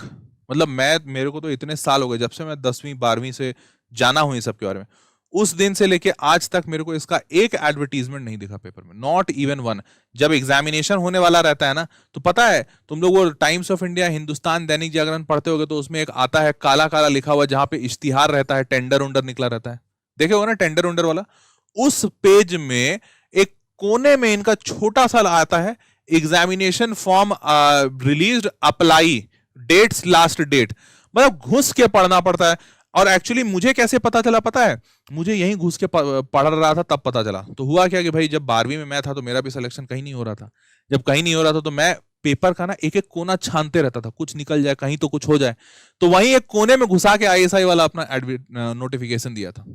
मतलब मेरे को तो इतने साल हो गए, जब से मैं 10वीं 12वीं से जाना हूं इस सब के बारे में, उस दिन से लेके आज तक मेरे को इसका एक एडवर्टीजमेंट नहीं दिखा पेपर में, नॉट इवन वन। जब एग्जामिनेशन होने वाला रहता है ना, तो पता है तुम लोग वो times of India, Hindustan, Dainik Jagran पढ़ते होगे, तो उसमें एक आता है काला काला लिखा हुआ, जहां पे इश्तिहार रहता है, टेंडर उंडर निकला रहता है, देखे होगा ना टेंडर उंडर वाला। उस पेज में एक कोने में इनका छोटा सा आता है, examination form released, apply, dates, last date. मतलब घुस के पढ़ना पड़ता है। और एक्चुअली मुझे कैसे पता चला पता है, मुझे यहीं घुस के पढ़ रहा था तब पता चला। तो हुआ क्या कि भाई जब 12वीं में मैं था तो मेरा भी सिलेक्शन कहीं नहीं हो रहा था। जब कहीं नहीं हो रहा था तो मैं पेपर का ना एक एक कोना छानते रहता था, कुछ निकल जाए, कहीं तो कुछ हो जाए। तो वहीं एक कोने में घुसा के आईएसआई वाला अपना नोटिफिकेशन दिया था।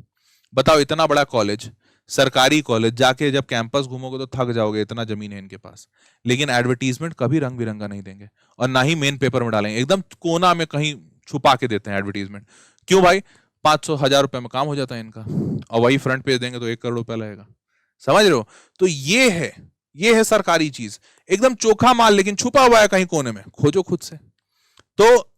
बताओ, इतना बड़ा कॉलेज, सरकारी कॉलेज, जाके जब कैंपस घूमोगे तो थक जाओगे, इतना जमीन है इनके पास। लेकिन एडवर्टीजमेंट कभी रंग बिरंगा नहीं देंगे, और ना ही मेन पेपर में डालेंगे, एकदम कोना में कहीं छुपा के देते हैं एडवर्टीजमेंट। क्यों भाई, 500-1000 रुपए में काम हो जाता है इनका, और वही फ्रंट पेज देंगे तो 1 करोड़ रुपया लगेगा। समझ रहे हो? तो ये है सरकारी चीज, एकदम चोखा माल, लेकिन छुपा हुआ है कहीं कोने में, खोजो खुद से। तो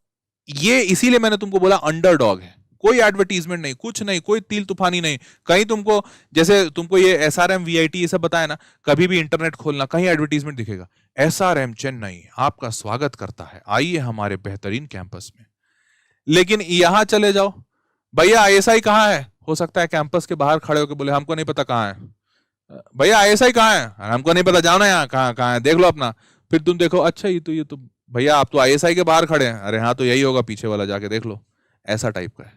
ये इसीलिए मैंने तुमको बोला अंडरडॉग है, कोई एडवर्टीजमेंट नहीं, कुछ नहीं, कोई तिल तूफानी नहीं। कहीं तुमको, जैसे तुमको ये एसआरएम, वीआईटी ये सब बताया ना, कभी भी इंटरनेट खोलना, कहीं एडवर्टीजमेंट दिखेगा, एसआरएम चेन्नई आपका स्वागत करता है, आइए हमारे बेहतरीन कैंपस में। लेकिन यहां चले जाओ, भैया आईएसआई कहाँ है, हो सकता है कैंपस के बाहर खड़े होकर बोले हमको नहीं पता कहाँ है। भैया आईएसआई कहाँ है, हमको नहीं पता, जाओ ना यहाँ कहाँ है, देख लो अपना। फिर तुम देखो, अच्छा ये तो भैया आप तो आईएसआई के बाहर खड़े हैं, अरे हाँ तो यही होगा, पीछे वाला जाके देख लो, ऐसा टाइप का है।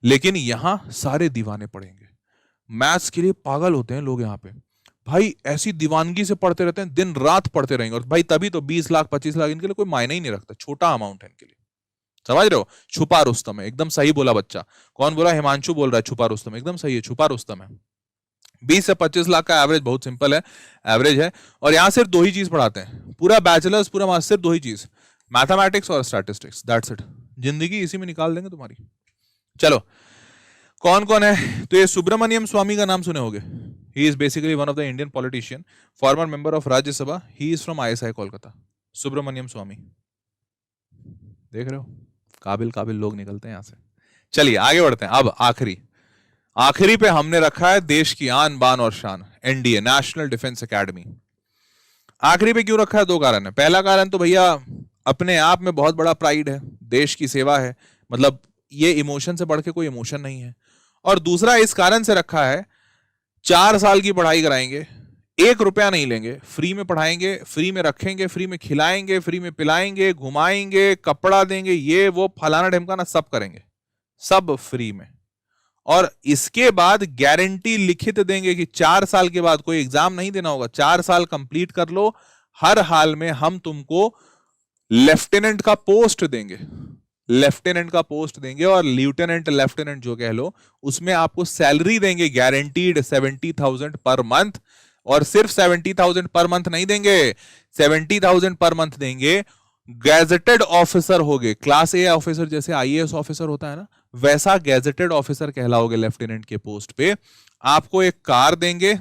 लेकिन यहां सारे दीवाने पढ़ेंगे, मैथ्स के लिए पागल होते हैं लोग यहाँ पे भाई, ऐसी दीवानगी से पढ़ते रहते हैं, दिन रात पढ़ते रहेंगे। और भाई तभी तो 20 लाख 25 लाख इनके लिए कोई मायने ही नहीं रखता, छोटा अमाउंट है इनके लिए। समझ रहे हो? छुपा रुस्तम है, एकदम सही बोला बच्चा। कौन बोला? हिमांशु बोल रहा है छुपा रुस्तम, एकदम सही है, छुपा रुस्तम है। 20 से 25 लाख का एवरेज, बहुत सिंपल है, एवरेज है। और यहां सिर्फ दो ही चीज पढ़ाते हैं, पूरा बैचलर्स पूरा मास्टर, सिर्फ दो ही चीज, मैथमेटिक्स और स्टैटिस्टिक्स, दैट्स इट। जिंदगी इसी में निकाल देंगे तुम्हारी। चलो, कौन कौन है, तो ये सुब्रमण्यम स्वामी का नाम सुने होंगे। He is basically one of the Indian politician, former member of Rajya Sabha, he is from ISI Kolkata. Subramanian Swamy, देख रहे हो, काबिल काबिल लोग निकलते हैं यहां से। चलिए आगे बढ़ते हैं। अब आखिरी पे हमने रखा है देश की आन बान और शान, एनडीए, नेशनल डिफेंस एकेडमी। आखिरी पे क्यों रखा है, दो कारण है। पहला कारण तो भैया अपने आप में बहुत बड़ा प्राइड है, देश की सेवा है, मतलब ये इमोशन से बढ़ के कोई इमोशन नहीं है। और दूसरा इस कारण से रखा है, 4 साल की पढ़ाई कराएंगे, 1 रुपया नहीं लेंगे, फ्री में पढ़ाएंगे, फ्री में रखेंगे, फ्री में खिलाएंगे, फ्री में पिलाएंगे, घुमाएंगे, कपड़ा देंगे, ये वो फलाना ढिमकाना सब करेंगे, सब फ्री में। और इसके बाद गारंटी लिखित देंगे कि 4 साल के बाद कोई एग्जाम नहीं देना होगा, 4 साल कंप्लीट कर लो, हर हाल में हम तुमको लेफ्टिनेंट का पोस्ट देंगे, लेफ्टिनेंट का पोस्ट देंगे, और लेफ्टिनेंट लेफ्टिनेंट जो कह लो, उसमें आपको सैलरी देंगे गारंटीड 70,000 पर मंथ। और सिर्फ 70,000 पर मंथ नहीं देंगे, 70,000 पर मंथ देंगे, गैजेटेड ऑफिसर होगे, क्लास ए ऑफिसर जैसे आईएएस ऑफिसर होता है ना, वैसा गैजेटेड ऑफिसर कहलाओगे लेफ्टिनेंट के पोस्ट पे। आपको एक कार देंगे,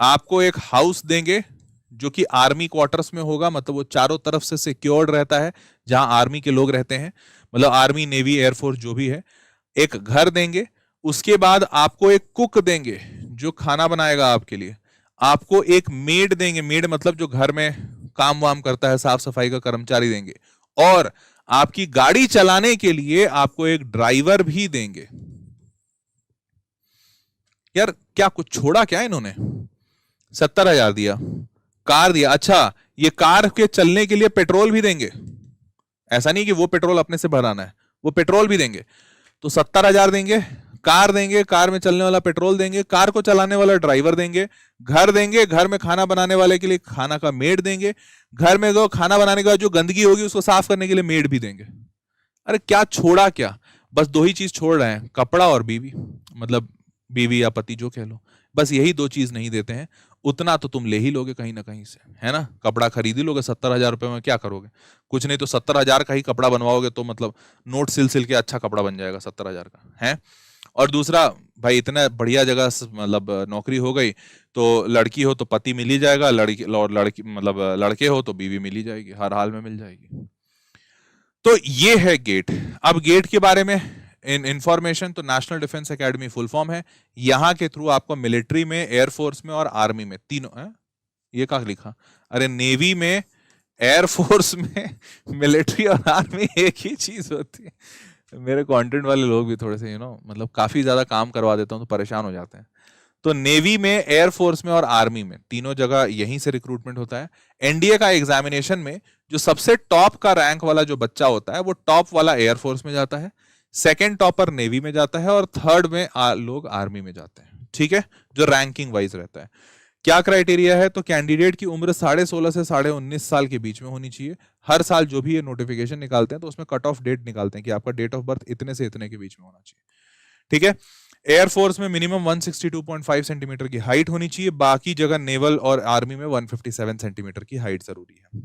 आपको एक हाउस देंगे जो कि आर्मी क्वार्टर्स में होगा, मतलब वो चारों तरफ से सिक्योर्ड रहता है, जहां आर्मी के लोग रहते हैं, मतलब आर्मी नेवी एयरफोर्स जो भी है। एक घर देंगे, उसके बाद आपको एक कुक देंगे जो खाना बनाएगा आपके लिए, आपको एक मेड देंगे, मेड मतलब जो घर में काम वाम करता है, साफ सफाई का कर्मचारी देंगे, और आपकी गाड़ी चलाने के लिए आपको एक ड्राइवर भी देंगे। यार क्या कुछ छोड़ा क्या इन्होंने, 70,000 दिया, कार दिया, अच्छा ये कार के चलने के लिए पेट्रोल भी देंगे, ऐसा नहीं कि वो पेट्रोल अपने से भराना है, वो पेट्रोल भी देंगे। तो 70,000 देंगे, कार देंगे, कार में चलने वाला पेट्रोल देंगे, कार को चलाने वाला ड्राइवर देंगे, घर देंगे, घर में खाना बनाने वाले के लिए खाना का मेड देंगे, घर में जो खाना बनाने के बाद जो गंदगी होगी उसको साफ करने के लिए मेड भी देंगे। अरे क्या छोड़ा क्या, बस दो ही चीज छोड़ रहे हैं, कपड़ा और बीवी, मतलब बीवी या पति जो कह लो, बस यही दो चीज नहीं देते हैं। उतना तो तुम ले ही लोगे कहीं ना कहीं से, है ना, कपड़ा खरीद ही लोगे, 70,000 रुपए में क्या करोगे, कुछ नहीं तो 70,000 का ही कपड़ा बनवाओगे तो मतलब नोट सिल सिल के अच्छा कपड़ा बन जाएगा 70,000 का, है। और दूसरा भाई इतना बढ़िया जगह मतलब नौकरी हो गई तो लड़की हो तो पति मिल ही जाएगा, लड़की और लड़की मतलब लड़के हो तो बीवी मिल ही जाएगी, हर हाल में मिल जाएगी। तो ये है गेट। अब गेट के बारे में इंफॉर्मेशन, तो national defence academy full form है, यहां के थ्रू आपको मिलिट्री में, एयरफोर्स में और आर्मी में तीनों है। ये क्या लिखा, अरे नेवी में, एयरफोर्स में, मिलिट्री और आर्मी एक ही चीज होती है। मेरे कंटेंट वाले लोग भी थोड़े से मतलब काफी ज्यादा काम करवा देता हूं तो परेशान हो जाते हैं। तो नेवी में, एयरफोर्स में और आर्मी में, तीनों जगह यहीं से रिक्रूटमेंट होता है। एनडीए का एग्जामिनेशन में जो सबसे टॉप का रैंक वाला जो बच्चा होता है वो टॉप वाला एयरफोर्स में जाता है, सेकंड टॉपर नेवी में जाता है, और थर्ड में लोग आर्मी में जाते हैं, ठीक है, जो रैंकिंग वाइज रहता है। क्या क्राइटेरिया है, तो कैंडिडेट की उम्र 16.5 से 19.5 साल के बीच में होनी चाहिए। हर साल जो भी ये नोटिफिकेशन निकालते हैं तो उसमें कट ऑफ डेट निकालते हैं कि आपका डेट ऑफ बर्थ इतने से इतने के बीच में होना चाहिए, ठीक है। एयरफोर्स में मिनिमम 162.5 सेंटीमीटर की हाइट होनी चाहिए, बाकी जगह नेवल और आर्मी में 157 सेंटीमीटर की हाइट जरूरी है।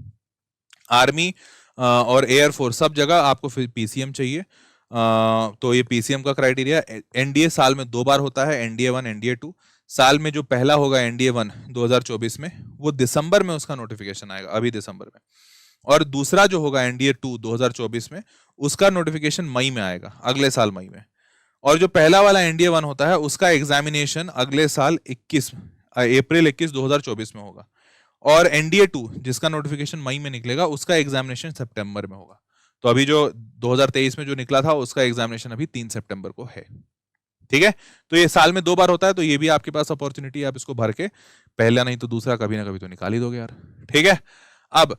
आर्मी और एयरफोर्स सब जगह आपको पीसीएम चाहिए। तो ये पीसीएम का क्राइटेरिया, एनडीए साल में 2 बार होता है, एनडीए 1, एनडीए 2। साल में जो पहला होगा एनडीए 1 2024 में, वो दिसंबर में उसका नोटिफिकेशन आएगा, अभी दिसंबर में। और दूसरा जो होगा एनडीए 2 2024 में, उसका नोटिफिकेशन मई में आएगा, अगले साल मई में। और जो पहला वाला एनडीए 1 होता है उसका एग्जामिनेशन अगले साल अप्रैल 21 2024 में होगा। और एनडीए 2 जिसका नोटिफिकेशन मई में निकलेगा उसका एग्जामिनेशन सितंबर में होगा। तो अभी जो 2023 में जो निकला था उसका एग्जामिनेशन अभी 3 सितंबर को है, ठीक है। तो ये साल में 2 बार होता है, तो ये भी आपके पास अपॉर्चुनिटी है, आप इसको भर के पहला नहीं तो दूसरा कभी ना कभी तो निकाल ही दोगे यार, ठीक है। अब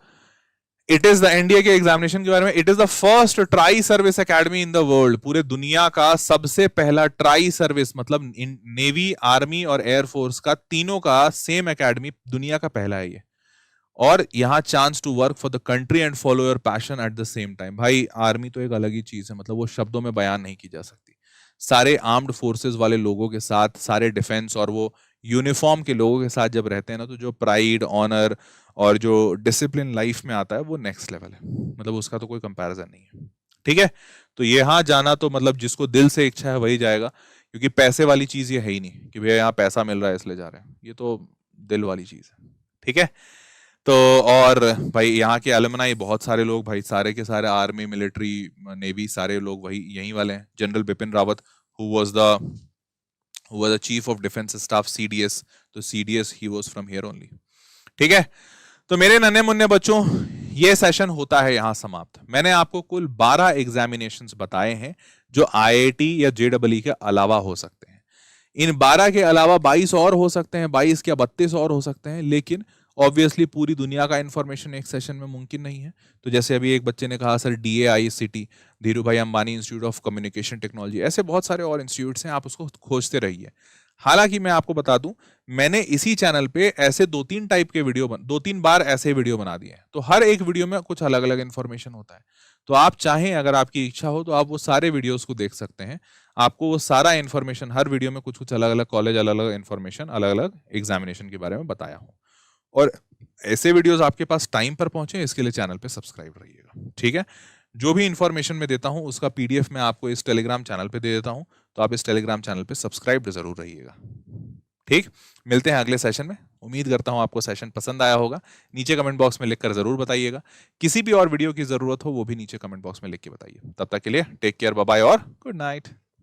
इट इज द एनडीए के एग्जामिनेशन के बारे में, it is the first tri service academy in the world, पूरे दुनिया का सबसे पहला ट्राई सर्विस, मतलब नेवी, आर्मी और एयरफोर्स का तीनों का सेम एकेडमी, दुनिया का पहला है ये। और यहां chance to work for the country and follow your passion at the same time. भाई आर्मी तो एक अलग ही चीज है, मतलब वो शब्दों में बयान नहीं की जा सकती। सारे आर्म्ड फोर्सेस वाले लोगों के साथ, सारे डिफेंस और वो यूनिफॉर्म के लोगों के साथ जब रहते हैं ना, तो जो प्राइड, ऑनर और जो डिसिप्लिन लाइफ में आता है वो नेक्स्ट लेवल है, मतलब उसका तो कोई कंपैरिजन नहीं है। ठीक है, तो यहाँ जाना तो मतलब जिसको दिल से इच्छा है वही जाएगा, क्योंकि पैसे वाली चीज ये है ही नहीं कि भैया यहाँ पैसा मिल रहा है इसलिए जा रहे हैं, ये तो दिल वाली चीज है। ठीक है, तो और भाई यहाँ के एलुमनाई बहुत सारे लोग, भाई सारे के सारे आर्मी, मिलिट्री, नेवी, सारे लोग वही यहीं वाले हैं। General Bipin Rawat who was the chief of defense staff CDS, तो CDS he was from here only। ठीक है, तो मेरे नन्हे मुन्ने बच्चों, ये सेशन होता है यहाँ समाप्त। मैंने आपको कुल 12 एग्जामिनेशंस बताए हैं जो IIT या JEE के अलावा हो सकते हैं। इन 12 के अलावा 22 और हो सकते हैं, 22 या 32 और हो सकते हैं, लेकिन ऑब्वियसली पूरी दुनिया का इंफॉर्मेशन एक सेशन में मुमकिन नहीं है। तो जैसे अभी एक बच्चे ने कहा सर DAICT, धीरू भाई Ambani institute of communication technology, ऐसे बहुत सारे और इंस्टीट्यूट्स हैं, आप उसको खोजते रहिए। हालांकि मैं आपको बता दूं, मैंने इसी चैनल पे ऐसे 2-3 टाइप के वीडियो 2-3 बार ऐसे वीडियो बना दिए हैं, तो हर एक वीडियो में कुछ अलग अलग इंफॉर्मेशन होता है। तो आप चाहें, अगर आपकी इच्छा हो, तो आप वो सारे वीडियोस को देख सकते हैं। आपको वो सारा इंफॉर्मेशन, हर वीडियो में कुछ कुछ अलग अलग कॉलेज, अलग अलग इंफॉर्मेशन, अलग अलग एग्जामिनेशन के बारे में बताया हूँ। और ऐसे वीडियोस आपके पास टाइम पर पहुंचे, इसके लिए चैनल पे सब्सक्राइब रहिएगा। ठीक है, जो भी इंफॉर्मेशन मैं देता हूं उसका PDF मैं आपको इस टेलीग्राम चैनल पे दे देता हूं, तो आप इस टेलीग्राम चैनल पे सब्सक्राइब जरूर रहिएगा। ठीक, मिलते हैं अगले सेशन में। उम्मीद करता हूं आपको सेशन पसंद आया होगा। नीचे कमेंट बॉक्स में लिखकर जरूर बताइएगा। किसी भी और वीडियो की जरूरत हो वो भी नीचे कमेंट बॉक्स में लिख के बताइए। तब तक के लिए टेक केयर, बाय बाय और गुड नाइट।